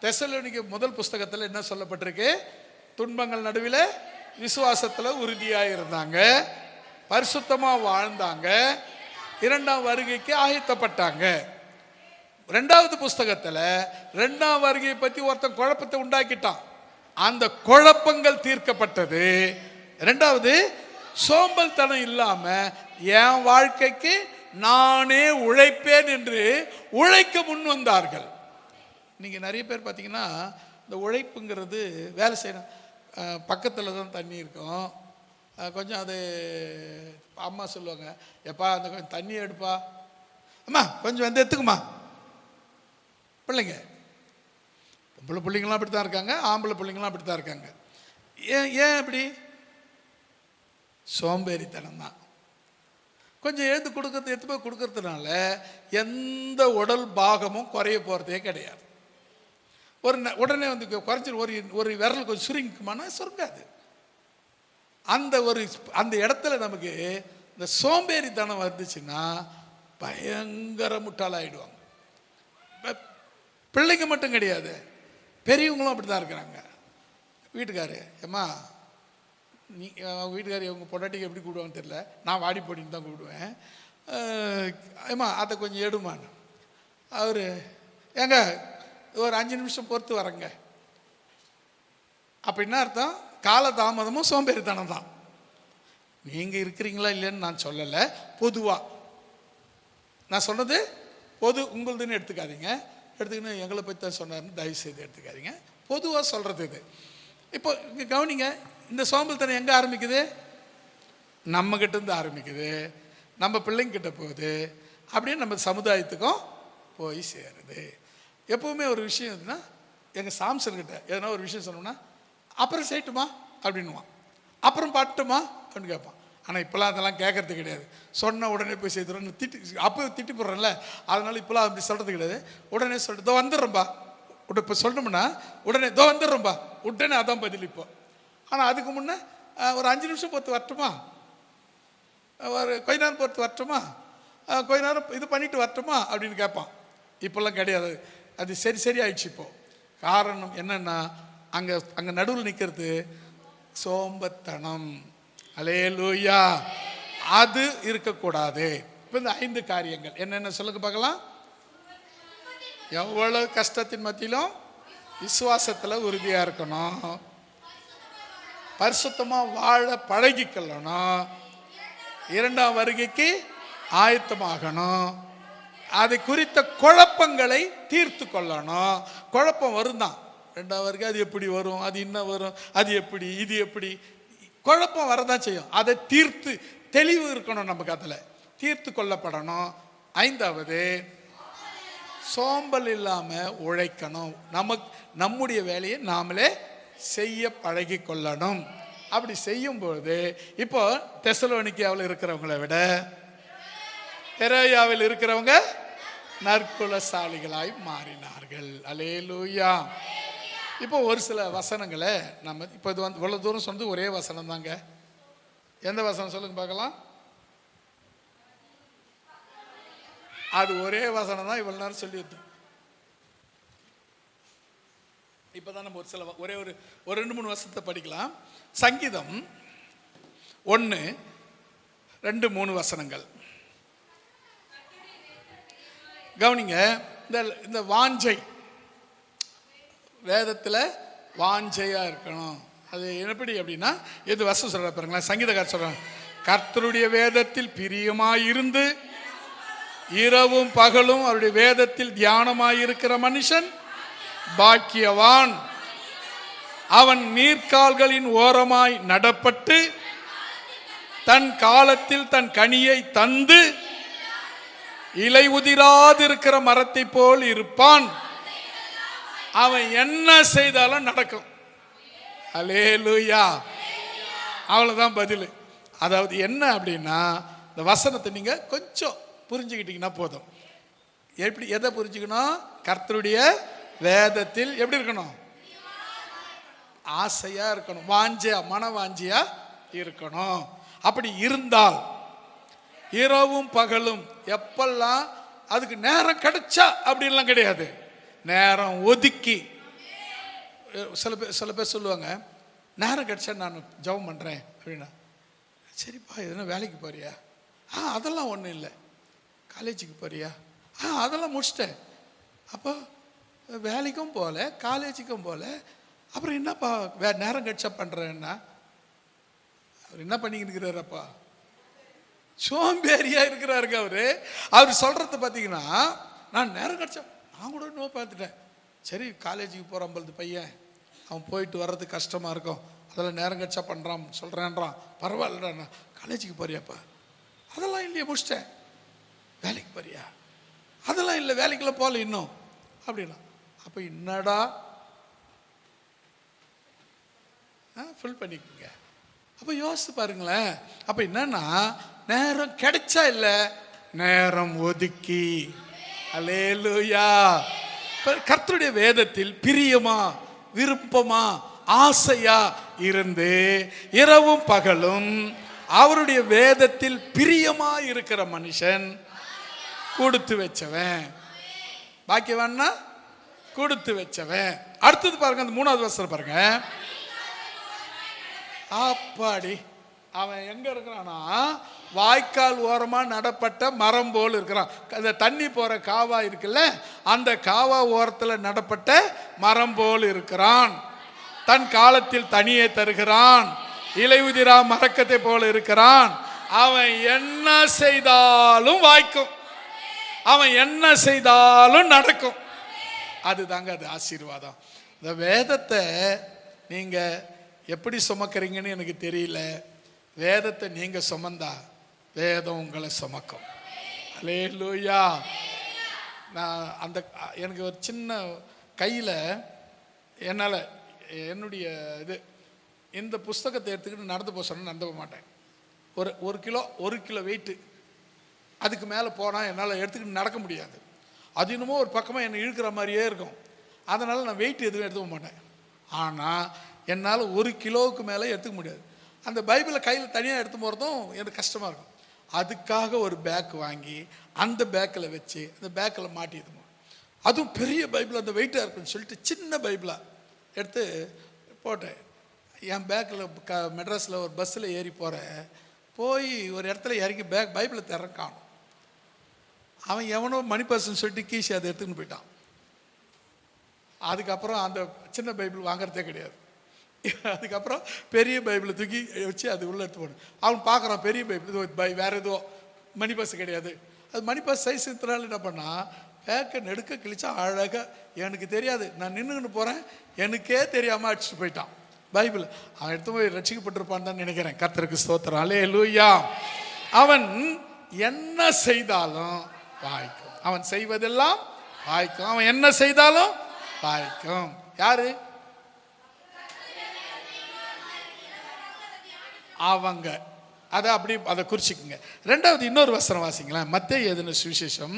தெசலோனிக்கே முதல் புஸ்தகத்தில் என்ன சொல்லப்பட்டிருக்கு? துன்பங்கள் நடுவில் விசுவாசத்தில் உறுதியாக இருந்தாங்க, பரிசுத்தமாக வாழ்ந்தாங்க, இரண்டாம் வருகைக்கு ஆயத்தப்பட்டாங்க. ரெண்டாவது புஸ்தகத்தில் ரெண்டாம் வருகையை பற்றி ஒருத்தன் குழப்பத்தை உண்டாக்கிட்டான், அந்த குழப்பங்கள் தீர்க்கப்பட்டது. ரெண்டாவது, சோம்பல் தனம் இல்லாமல் என் வாழ்க்கைக்கு நானே உழைப்பேன் என்று உழைக்க முன் வந்தார்கள். நீங்கள் நிறைய பேர் பார்த்தீங்கன்னா, இந்த உழைப்புங்கிறது வேலை செய்யணும், பக்கத்தில் தான் தண்ணி இருக்கும், கொஞ்சம் அது அம்மா சொல்லுவாங்க, எப்பா அந்த கொஞ்சம் தண்ணி எடுப்பா, அம்மா கொஞ்சம் வந்து எடுத்துக்குமா. பிள்ளைங்க, பொம்பளை பிள்ளைங்களாம் அப்படி தான் இருக்காங்க, ஆம்பளை பிள்ளைங்களாம் அப்படி தான் இருக்காங்க. ஏன் அப்படி? சோம்பேறித்தனம் தான். கொஞ்சம் எழுந்து எடுத்து போய் கொடுக்கறதுனால எந்த உடல் பாகமும் குறைய போகிறதே கிடையாது. உடனே வந்து குறைஞ்சி ஒரு விரல் கொஞ்சம் சுருங்கிக்குமானா சுருங்காது. அந்த இடத்துல நமக்கு இந்த சோம்பேறித்தனம் வந்துச்சுன்னா பயங்கர முட்டாளாயிடுவாங்க. பிள்ளைங்க மட்டும் கிடையாது, பெரியவங்களும் அப்படி தான் இருக்கிறாங்க. வீட்டுக்காரு, ஏம்மா நீ அவங்க வீட்டுக்காரி அவங்க பொண்டாட்டிக்கு எப்படி கூப்பிடுவான்னு தெரியல, நான் வாடி போடின்னு தான் கூப்பிடுவேன். ஏம்மா அதை கொஞ்சம் எடுமான்னு. அவர், ஏங்க ஒரு 5 நிமிஷம் பொறுத்து வரேங்க. அப்போ என்ன அர்த்தம்? கால தாமதமும் சோம்பேறித்தனம் தான். நீங்கள் இருக்கிறீங்களா இல்லைன்னு நான் சொல்லலை, பொதுவாக நான் சொன்னது உங்களுதுன்னு எடுத்துக்காதீங்க. எடுத்துக்கின்னு எங்களை பற்றி தான் சொன்னார்னு தயவு செய்து எடுத்துக்காதீங்க, பொதுவாக சொல்கிறது இது. இப்போ இங்கே கவனிங்க, இந்த சோம்பல்தனம் எங்கே ஆரம்பிக்குது? நம்மக்கிட்ட இருந்து ஆரம்பிக்குது, நம்ம பிள்ளைங்கிட்ட போகுது, அப்படியே நம்ம சமுதாயத்துக்கும் போய் சேருது. எப்போவுமே ஒரு விஷயம் இருக்குன்னா, எங்கள் சாம்சன்கிட்ட எதனா ஒரு விஷயம் சொன்னோம்னா, அப்புறம் செய்யட்டுமா அப்படின்வான், அப்புறம் பாட்டுமா அப்படின்னு கேட்பான். ஆனால் இப்போலாம் அதெல்லாம் கேட்கறது கிடையாது, சொன்ன உடனே போய் செய்துறோன்னு அப்போ திட்டி போடுறேன்ல, அதனால இப்போலாம் அப்படி சொல்கிறது கிடையாது. உடனே சொல்லிட்டு இதோ வந்துடுறோம்பா, இப்போ சொல்லணும்னா உடனே இதோ வந்துடுறோம்பா, உடனே அதான் பதில். இப்போ ஆனால் அதுக்கு முன்னே ஒரு 5 நிமிஷம் பொறுத்து வரட்டுமா, ஒரு கொஞ்ச நேரம் பொறுத்து வரட்டுமா, கொஞ்ச நேரம் இது பண்ணிட்டு வரட்டுமா அப்படின்னு கேட்பான். இப்போல்லாம் கிடையாது, அது சரி ஆயிடுச்சு. இப்போ காரணம் என்னன்னா, அங்கே நடுவில் நிற்கிறது சோம்பத்தனம். அல்லேலூயா, அது இருக்கக்கூடாது. இப்போ இந்த 5 காரியங்கள் என்னென்ன சொல்லுங்க பார்க்கலாம். எவ்வளவு கஷ்டத்தின் மத்தியிலும் விசுவாசத்தில் உறுதியாக இருக்கணும். பரிசுத்தமாக வாழ பழகிக்கொள்ளணும். இரண்டாம் வருகைக்கு ஆயத்தமாகணும். அதை குறித்த குழப்பங்களை தீர்த்து கொள்ளணும். குழப்பம் வரும் தான். ரெண்டாம் வருகை அது எப்படி வரும், அது இன்னும் வரும், அது எப்படி, இது எப்படி, குழப்பம் வரதான் செய்யும். அதை தீர்த்து தெளிவு இருக்கணும். நமக்கு அதில் தீர்த்து கொள்ளப்படணும். ஐந்தாவது, சோம்பல் இல்லாமல் உழைக்கணும். நம்முடைய வேலையை நாமளே செய்ய பழகி கொள்ளணும். அப்படி செய்யும்போது இப்போ தெசலோனிக்கேவில் இருக்கிறவங்களை விட பெரோயாவில் இருக்கிறவங்க நற்குலசாலிகளாய் மாறினார்கள். அல்லேலூயா. இப்போ ஒரு சில வசனங்களை நம்ம இப்போ இது வந்து இவ்வளோ தூரம் சொன்னது ஒரே வசனம் தாங்க. எந்த வசனம் சொல்லுங்க பார்க்கலாம். அது ஒரே வசனம் தான் இவ்வளோ நேரம் சொல்லிட்டு. இப்போ தான் நம்ம ஒரு சில ஒரே ஒரு 2-3 வருஷத்தை படிக்கலாம். சங்கீதம் 1-2-3 வசனங்கள் கவனிங்க. இந்த வாஞ்சை, வேதத்தில் வாஞ்சையாக இருக்கணும். அது எப்படி அப்படின்னா, எது வசனம் சொல்கிற பாருங்களேன். சங்கீதக்காரர் சொல்கிறாங்க, கர்த்தருடைய வேதத்தில் பிரியமாயிருந்து இரவும் பகலும் அவருடைய வேதத்தில் தியானமாயிருக்கிற மனுஷன் பாக்கியவான். அவன் நீர்க்கால்களின் ஓரமாய் நடப்பட்டு தன் காலத்தில் தன் கனியை தந்து இலை உதிராதிருக்கிற மரத்தை போல் இருப்பான். அவன் என்ன செய்தாலும் நடக்கும். அல்லேலூயா. அவ்வளவுதான் பதில். அதாவது என்ன அப்படின்னா, இந்த வசனத்தை நீங்க கொஞ்சம் புரிஞ்சுக்கிட்டீங்கன்னா போதும். எப்படி, எதை புரிஞ்சுக்கணும்? கர்த்தருடைய வேதத்தில் எப்படி இருக்கணும்? ஆசையா இருக்கணும். வாஞ்சியா, மன வாஞ்சியா இருக்கணும். அப்படி இருந்தால் இரவும் பகலும் எப்பெல்லாம் அதுக்கு நேரம் கிடைச்சா அப்படின்லாம் கிடையாது, நேரம் ஒதுக்கி. சில பேர் சொல்லுவாங்க, நேரம் கிடைச்சா நான் ஜெபம் பண்ணுறேன் அப்படின்னா. சரிப்பா, எதுனா வேலைக்கு போறியா? அதெல்லாம் ஒன்றும் இல்லை. காலேஜுக்கு போறியா? அதெல்லாம் முடிச்சிட்டேன். அப்போ வேலைக்கும் போகல, காலேஜுக்கும் போகல, அப்புறம் என்னப்பா நேரம் கிடைச்சா பண்ணுறேன்னா? அவர் என்ன பண்ணிக்கிட்டு இருக்கிறாரப்பா? சோம்பேறியா இருக்கிறாருங்க அவரு. அவர் சொல்றது பார்த்தீங்கன்னா, நான் நேரம் கிடைச்சா நான் கூட நோ பார்த்துட்டேன். சரி, காலேஜுக்கு போகிறான் பொழுது பையன், அவன் போயிட்டு வர்றது கஷ்டமாக இருக்கும், அதெல்லாம் நேரம் கிடைச்சா பண்ணுறான் சொல்கிறேன்றான். பரவாயில்லடா. காலேஜுக்கு போறியாப்பா? அதெல்லாம் இல்லையே, முடிச்சிட்டேன். வேலைக்கு போறியா? அதெல்லாம் இல்லை, வேலைக்குள்ள போகல இன்னும் அப்படின்னா. அப்போ என்னடா ஃபுல் பண்ணிக்கோங்க. அப்போ யோசிச்சு பாருங்களேன். அப்போ என்னன்னா, நேரம் கிடைச்சா இல்லை, நேரம் ஒதுக்கி. அல்லேலூயா. கர்த்தருடைய வேதத்தில் பிரியமா, விருப்பமா, ஆசையா இருந்து இரவும் பகலும் அவருடைய வேதத்தில் பிரியமா இருக்கிற மனுஷன் கொடுத்து வச்சவன். பாக்கியவான்னா கொடுத்து வச்சவன். அடுத்தது பாருங்க, அந்த 3வது வசனம் பாருங்க. அப்பாடி, அவன் எங்க இருக்கிறான்னா, வாய்க்கால் ஓரமா நடப்பட்ட மரம் போல் இருக்கிறான். அந்த தண்ணி போற காவா இருக்குல்ல, அந்த காவா ஓரத்தில் நடப்பட்ட மரம் போல் இருக்கிறான். தன் காலத்தில் தனியே தருகிறான். இலையுதிரா மரக்கத்தை போல இருக்கிறான். அவன் என்ன செய்தாலும் வாய்க்கும், அவன் என்ன செய்தாலும் நடக்கும். அதுதாங்க அது ஆசீர்வாதம். இந்த வேதத்தை நீங்க எப்படி சுமக்கிறீங்கன்னு எனக்கு தெரியல. வேதத்தை நீங்க சுமந்தா வேதம் உங்களை சுமக்கும். அல்லேலூயா. நான் எனக்கு ஒரு சின்ன கையில் என்னால் என்னுடைய இந்த புஸ்தகத்தை எடுத்துக்கிட்டு நடந்து போக சொன்னால் நடந்து போக மாட்டேன். ஒரு கிலோ வெயிட்டு அதுக்கு மேலே போனால் என்னால் எடுத்துக்கிட்டு நடக்க முடியாது. அது இன்னமும் ஒரு பக்கமாக என்னை இழுக்கிற மாதிரியே இருக்கும். அதனால் நான் வெயிட் எதுவும் எடுத்துக்க மாட்டேன். ஆனால் என்னால் 1 கிலோவுக்கு மேலே எடுத்துக்க முடியாது. அந்த பைபிளை கையில் தனியாக எடுத்து போகிறதும் எனக்கு கஷ்டமாக இருக்கும். அதுக்காக ஒரு பேக் வாங்கி அந்த பேக்கில் வச்சு அந்த பேக்கில் மாட்டிடுவோம். அதுவும் பெரிய பைபிள், அந்த வெயிட்டாக இருக்குன்னு சொல்லிட்டு சின்ன பைபிளாக எடுத்து போட்டேன். என் பேக்கில் மெட்ராஸில் ஒரு பஸ்ஸில் ஏறி போகிறேன். போய் ஒரு இடத்துல இறங்கி பைபிளை திறக்காணும். அவன் எவனோ மணி பர்சன் சொல்லிட்டு கீசி அதை எடுத்துக்கின்னு போயிட்டான். அதுக்கப்புறம் அந்த சின்ன பைபிள் வாங்குறதே கிடையாது. அதுக்கப்புறம் பெரிய பைபிளை தூக்கி வச்சு அது உள்ளே எடுத்து போகணும். அவன் பார்க்குறான் பெரிய பைபிள் வேறு ஏதோ மணி பஸ் கிடையாது. அது மணி பஸ் சைஸ் இருக்கிறனால என்ன பண்ணால் பேக்கை நெடுக்க கிழிச்சா அழகாக எனக்கு தெரியாது, நான் நின்றுன்னு போகிறேன், எனக்கே தெரியாமல் அடிச்சுட்டு போயிட்டான் பைபிள். அவன் எடுத்து போய் ரட்சிக்கப்பட்டிருப்பான்னு தான் நினைக்கிறேன். கர்த்தருக்கு ஸ்தோத்திரம், அல்லேலூயா. அவன் என்ன செய்தாலும் வாய்க்கும், அவன் செய்வதெல்லாம் வாய்க்கும், அவன் என்ன செய்தாலும் வாய்க்கும். யாரு அவங்க? அதை அப்படி அதை குறிச்சிக்குங்க. ரெண்டாவது இன்னொரு வசனம் வாசிங்களேன். மத்தேயு எழுதின சுவிசேஷம்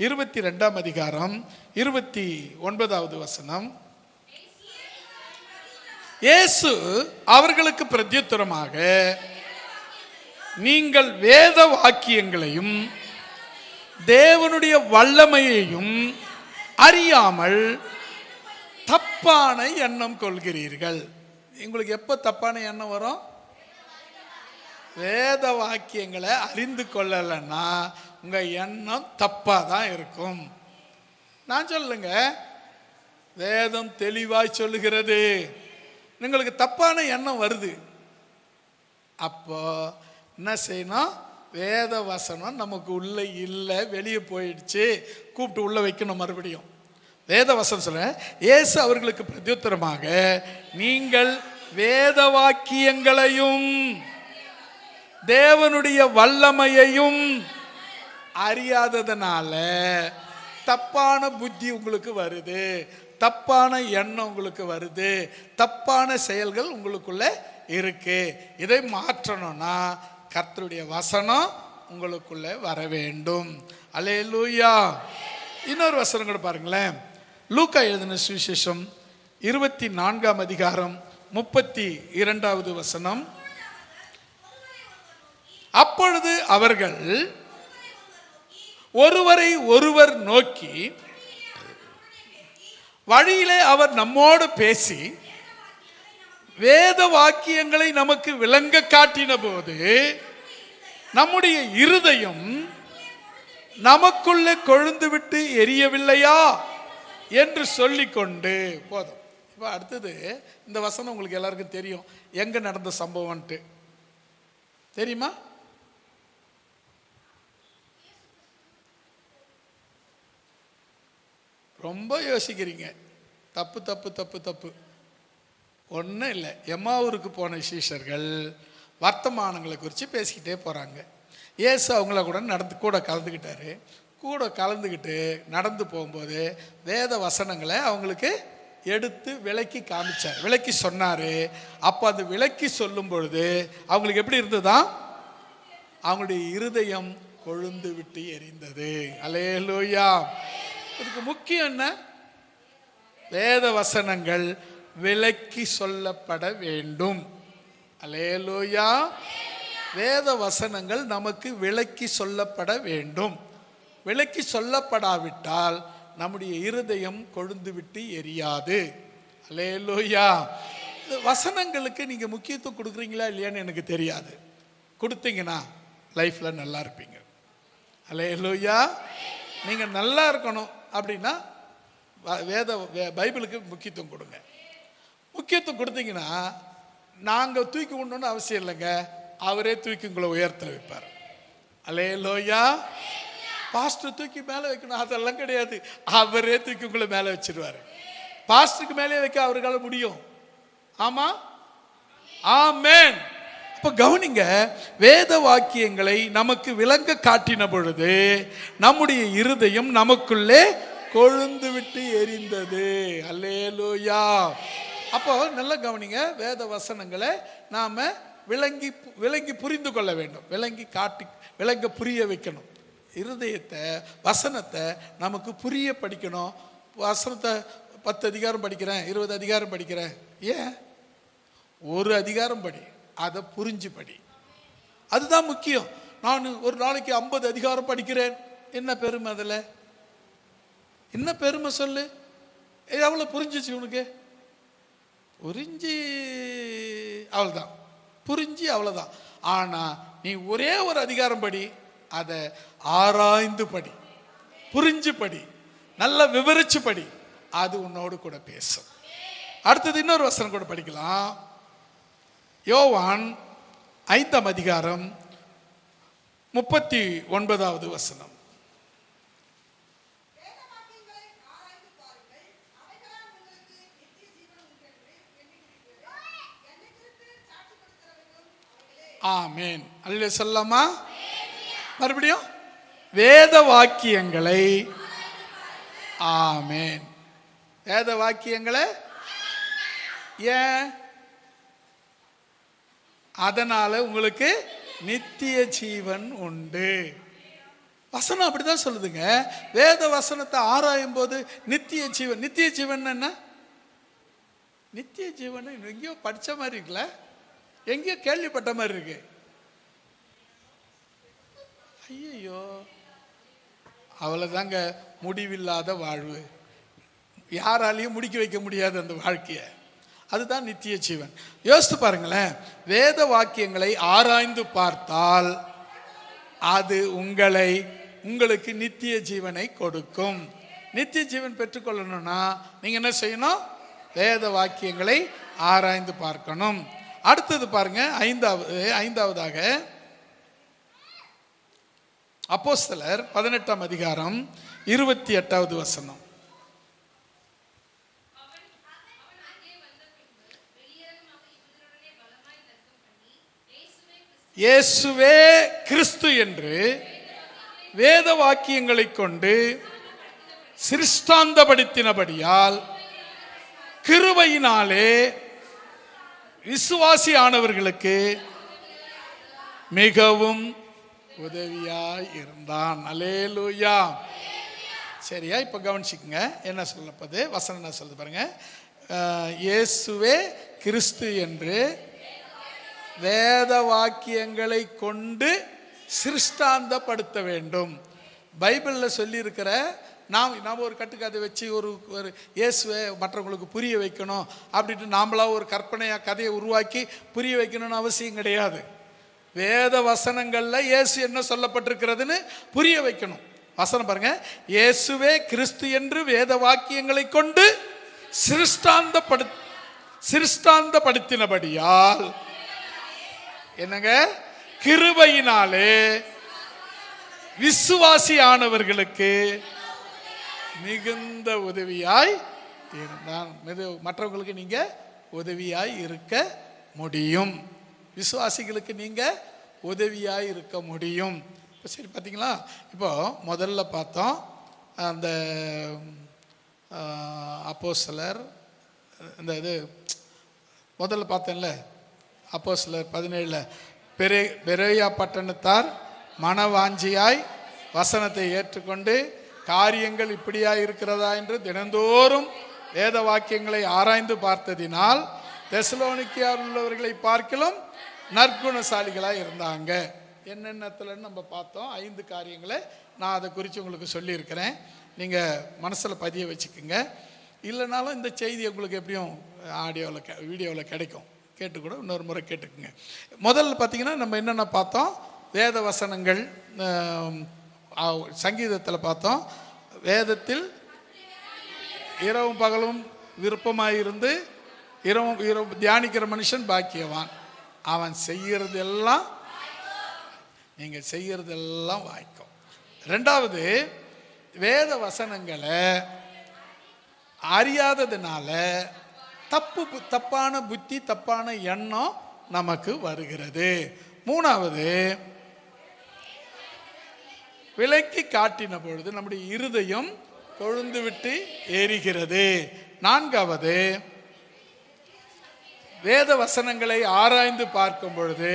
22ஆம் அதிகாரம் 29வது வசனம். இயேசு அவர்களுக்கு பிரத்யுத்தரமாக, நீங்கள் வேத வாக்கியங்களையும் தேவனுடைய வல்லமையையும் அறியாமல் தப்பான எண்ணம் கொள்கிறீர்கள். உங்களுக்கு எப்போ தப்பான எண்ணம் வரும்? வேத வாக்கியங்களை அறிந்து கொள்ளலைன்னா உங்கள் எண்ணம் தப்பாக தான் இருக்கும். நான் சொல்லுங்க, வேதம் தெளிவாய் சொல்லுகிறது. உங்களுக்கு தப்பான எண்ணம் வருது, அப்போ என்ன செய்யணும்? வேத வசனம் நமக்கு உள்ளே இல்லை, வெளியே போயிடுச்சு, கூப்பிட்டு உள்ளே வைக்கணும் மறுபடியும். வேத வசனம் சொல்ல, இயேசு அவர்களுக்கு பிரத்யுத்தரமாக, நீங்கள் வேத வாக்கியங்களையும் தேவனுடைய வல்லமையையும் அறியாததனால தப்பான புத்தி உங்களுக்கு வருது, தப்பான எண்ணம் உங்களுக்கு வருது, தப்பான செயல்கள் உங்களுக்குள்ள இருக்கு. இதை மாற்றணும்னா கர்த்தருடைய வசனம் உங்களுக்குள்ள வர வேண்டும். அல்லேலூயா. இன்னொரு வசனம் கூட பாருங்களேன். லூக்கா எழுதின சுவிசேஷம் 24ஆம் அதிகாரம் 32வது வசனம். அப்பொழுது அவர்கள் ஒருவரை ஒருவர் நோக்கி, வழியிலே அவர் நம்மோடு பேசி வேத வாக்கியங்களை நமக்கு விளங்க காட்டின போது நம்முடைய இருதயம் நமக்குள்ளே கொழுந்து விட்டு எரியவில்லையா என்று சொல்லிக்கொண்டு. போதும். இப்போ அடுத்தது இந்த வசனம் உங்களுக்கு எல்லாருக்கும் தெரியும், எங்க நடந்த சம்பவம்ட்டு தெரியுமா? ரொம்ப யோசிக்கிறீங்க. தப்பு தப்பு தப்பு தப்பு. ஒன்றும் இல்லை. எம்மாவூருக்கு போன சீஷர்கள் வர்த்தமானங்களை குறித்து பேசிக்கிட்டே போகிறாங்க. இயேசு அவங்கள கூட கலந்துக்கிட்டாரு. கூட கலந்துக்கிட்டு நடந்து போகும்போது வேத வசனங்களை அவங்களுக்கு எடுத்து விளக்கி காமிச்சார், விளக்கி சொன்னார். அப்போ அந்த விளக்கி சொல்லும் பொழுது அவங்களுக்கு எப்படி இருந்ததுதான்? அவங்களுடைய இருதயம் கொழுந்து விட்டு எரிந்தது. அல்லேலூயா. இதுக்கு முக்கியம் என்ன? வேத வசனங்கள் விளக்கி சொல்லப்பட வேண்டும். அல்லேலூயா. வேத வசனங்கள் நமக்கு விளக்கி சொல்லப்பட வேண்டும். விளக்கி சொல்லப்படாவிட்டால் நம்முடைய இருதயம் கொழுந்து விட்டு எரியாது. அல்லேலூயா. வசனங்களுக்கு நீங்கள் முக்கியத்துவம் கொடுக்குறீங்களா இல்லையான்னு எனக்கு தெரியாது. கொடுத்தீங்கன்னா லைஃப்பில் நல்லா இருப்பீங்க. அல்லேலூயா. நீங்கள் நல்லா இருக்கணும் அப்படின்னா பைபிளுக்கு முக்கியத்துவம் கொடுங்க. முக்கியத்துவம் கொடுத்தீங்கன்னா நாங்கள் தூக்கி விடணும்னு அவசியம் இல்லைங்க, அவரே தூக்கி உங்களை உயரத்தில் வைப்பார். அல்லேலூயா. பாஸ்டர் தூக்கி மேலே வைக்கணும் அதெல்லாம் கிடையாது, அவரே தூக்கி உங்களை மேலே வச்சிருவார். பாஸ்டருக்கு மேலே வைக்க அவர்களால முடியும். ஆமா, ஆமென். இப்போ கவனிங்க, வேத வாக்கியங்களை நமக்கு விளங்க காட்டின பொழுது நம்முடைய இருதயம் நமக்குள்ளே கொழுந்து விட்டு எரிந்தது. அல்லேலூயா. அப்போ நல்லா கவனிங்க, வேத வசனங்களை நாம விளங்கி புரிந்து கொள்ள வேண்டும். விளங்க புரிய வைக்கணும். இருதயத்தை வசனத்தை நமக்கு புரிய படிக்கணும். வசனத்தை 10 அதிகாரம் படிக்கிறேன், 20 அதிகாரம் படிக்கிறேன், ஏன்? ஒரு அதிகாரம் படி, அதை புரிஞ்சு படி. அதுதான் முக்கியம். நான் ஒரு நாளைக்கு 50 அதிகாரம் படிக்கிறேன், என்ன பெருமை? அதில் என்ன பெருமை சொல்லு? எவ்வளோ புரிஞ்சிச்சு உனக்கு? புரிஞ்சு அவ்வளோதான், புரிஞ்சு அவ்வளோதான். ஆனால் நீ ஒரே ஒரு அதிகாரம் படி, அதை ஆராய்ந்து படி, புரிஞ்சு படி, நல்லா விவரிச்சு படி. அது உன்னோடு கூட பேசும். அடுத்தது இன்னொரு வசனம் கூட படிக்கலாம். யோவான் 5ஆம் அதிகாரம் 39வது வசனம். ஆமேன். அல்லேலூயா சொல்லலாமா? மறுபடியும் வேத வாக்கியங்களை, ஆமேன், வேத வாக்கியங்களை, ஏன்? அதனால உங்களுக்கு நித்திய ஜீவன் உண்டு. வசனம் அப்படிதான் சொல்லுதுங்க. வேத வசனத்தை ஆராயும் போது நித்திய ஜீவன். நித்திய ஜீவன் என்ன? நித்திய ஜீவன் எங்கேயோ படிச்ச மாதிரி இருக்குல்ல, எங்கேயோ கேள்விப்பட்ட மாதிரி இருக்கு. ஐயோ, அவ்வளவுதாங்க, முடிவில்லாத வாழ்வு, யாராலையும் முடிக்க வைக்க முடியாது அந்த வாழ்க்கையை. அதுதான் நித்திய ஜீவன். யோசித்து பாருங்களேன், வேத வாக்கியங்களை ஆராய்ந்து பார்த்தால் அது உங்களுக்கு நித்திய ஜீவனை கொடுக்கும். நித்திய ஜீவன் பெற்றுக்கொள்ளணும்னா நீங்க என்ன செய்யணும்? வேத வாக்கியங்களை ஆராய்ந்து பார்க்கணும். அடுத்தது பாருங்க, ஐந்தாவதாக அப்போஸ்தலர் 18ஆம் அதிகாரம் 28வது வசனம். இயேசுவே கிறிஸ்து என்று வேத வாக்கியங்களை கொண்டு சிருஷ்டாந்தப்படுத்தினபடியால் கிருபையினாலே விசுவாசியானவர்களுக்கு மிகவும் உதவியாய் இருந்தான். அல்லேலூயா. சரியா? இப்ப கவனிச்சுக்கங்க, என்ன சொல்லப்பது வசனம் என்ன சொல்லுது பாருங்க. இயேசுவே கிறிஸ்து என்று வேத வாக்கியங்களை கொண்டு சிருஷ்டாந்தப்படுத்த வேண்டும். பைபிளில் சொல்லி இருக்கிற நாம் ஒரு கட்டுக்கதை வச்சு ஒரு இயேசுவை மற்றவங்களுக்கு புரிய வைக்கணும் அப்படின்ட்டு நாமளா ஒரு கற்பனையாக கதையை உருவாக்கி புரிய வைக்கணும்னு அவசியம் கிடையாது. வேத வசனங்களில் இயேசு என்ன சொல்லப்பட்டிருக்கிறதுன்னு புரிய வைக்கணும். வசனம் பாருங்க, இயேசுவே கிறிஸ்து என்று வேத வாக்கியங்களை கொண்டு சிருஷ்டாந்தப்படுத்தினபடியால் என்னங்க, கிருபையினாலே விசுவாசியானவர்களுக்கு மிகுந்த உதவியாய் இருந்தான். மற்றவங்களுக்கு நீங்க உதவியாய் இருக்க முடியும். விசுவாசிகளுக்கு நீங்க உதவியாய் இருக்க முடியும். இப்போ சரி, பார்த்தீங்களா? இப்போ முதல்ல பார்த்தோம் அந்த அப்போஸ்தலர், இந்த இது முதல்ல பார்த்தேன்ல, அப்போஸ்தலர் 17 பெரேயா பட்டணத்தார் மனவாஞ்சியாய் வசனத்தை ஏற்றுக்கொண்டு காரியங்கள் இப்படியாய் இருக்கிறதா என்று தினந்தோறும் வேத வாக்கியங்களை ஆராய்ந்து பார்த்ததினால் தெசலோனிக்கேயர் உள்ளவர்களை பார்க்கிலும் நற்குணசாலிகளாக இருந்தாங்க. என்னென்னத்துலன்னு நம்ம பார்த்தோம். 5 காரியங்களை நான் அதை குறித்து உங்களுக்கு சொல்லியிருக்கிறேன். நீங்கள் மனசில் பதிய வச்சுக்கோங்க. இல்லைனாலும் இந்த செய்தி உங்களுக்கு எப்படியும் ஆடியோவில் வீடியோவில் கிடைக்கும், கேட்டுக்கூட இன்னொரு முறை கேட்டுக்குங்க. முதல்ல பார்த்தீங்கன்னா நம்ம என்னென்ன பார்த்தோம்? வேத வசனங்கள் சங்கீதத்தில் பார்த்தோம். வேதத்தில் இரவும் பகலும் விருப்பமாயிருந்து இரவும் தியானிக்கிற மனுஷன் பாக்கியவான், அவன் செய்யறதெல்லாம், நீங்கள் செய்யறதெல்லாம் வாய்க்கும். ரெண்டாவது, வேத வசனங்களை அறியாததுனால தப்பான புத்தி, தப்பான எண்ணம் நமக்கு வருகிறது. மூணாவது, விலக்கி காட்டின பொழுது நம்முடைய இருதயம் கொழுந்து விட்டு எரிகிறது. நான்காவது, வேத வசனங்களை ஆராய்ந்து பார்க்கும் பொழுது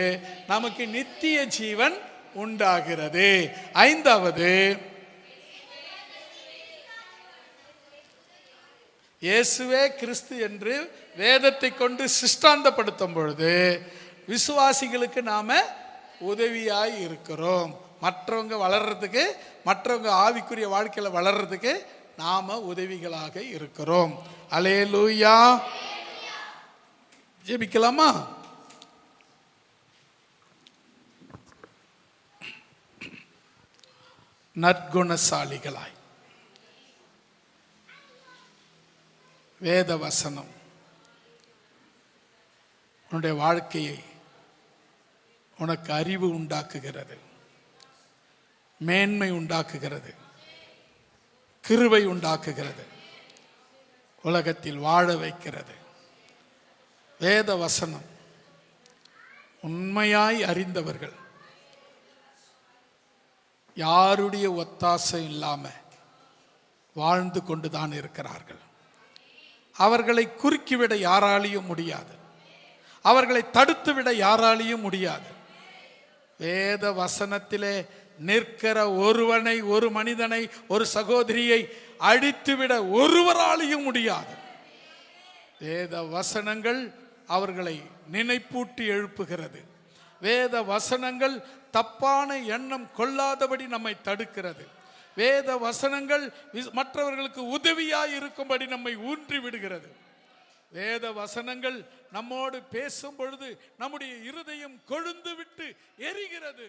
நமக்கு நித்திய ஜீவன் உண்டாகிறது. ஐந்தாவது, இயேசுவே கிறிஸ்து என்று வேதத்தை கொண்டு சிஷ்டாந்தப்படுத்தும் பொழுது விசுவாசிகளுக்கு நாம உதவியாய் இருக்கிறோம். மற்றவங்க வளர்றதுக்கு, மற்றவங்க ஆவிக்குரிய வாழ்க்கையில் வளர்றதுக்கு நாம உதவிகளாக இருக்கிறோம். அல்லேலூயா. ஜெபிக்கலாமா? நற்குணசாலிகளாய் வேத வசனம் உன்னுடைய வாழ்க்கையை உனக்கு அறிவு உண்டாக்குகிறது, மேன்மை உண்டாக்குகிறது, கிருபை உண்டாக்குகிறது, உலகத்தில் வாழ வைக்கிறது. வேத வசனம் உண்மையாய் அறிந்தவர்கள் யாருடைய ஒத்தாசை இல்லாம வாழ்ந்து கொண்டுதான் இருக்கிறார்கள். அவர்களை குறுக்கிவிட யாராலையும் முடியாது, அவர்களை தடுத்துவிட யாராலையும் முடியாது. வேத வசனத்திலே நிற்கிற ஒருவனை, ஒரு மனிதனை, ஒரு சகோதரியை அழித்துவிட ஒருவராலையும் முடியாது. வேத வசனங்கள் அவர்களை நினைப்பூட்டி எழுப்புகிறது. வேத வசனங்கள் தப்பான எண்ணம் கொள்ளாதபடி நம்மை தடுக்கிறது. வேத வசனங்கள் மற்றவர்களுக்கு உதவியாய் இருக்கும்படி நம்மை ஊன்றி விடுகிறது. வேத வசனங்கள் நம்மோடு பேசும் பொழுது நம்முடைய இருதயம் கொழுந்து விட்டு எரிகிறது.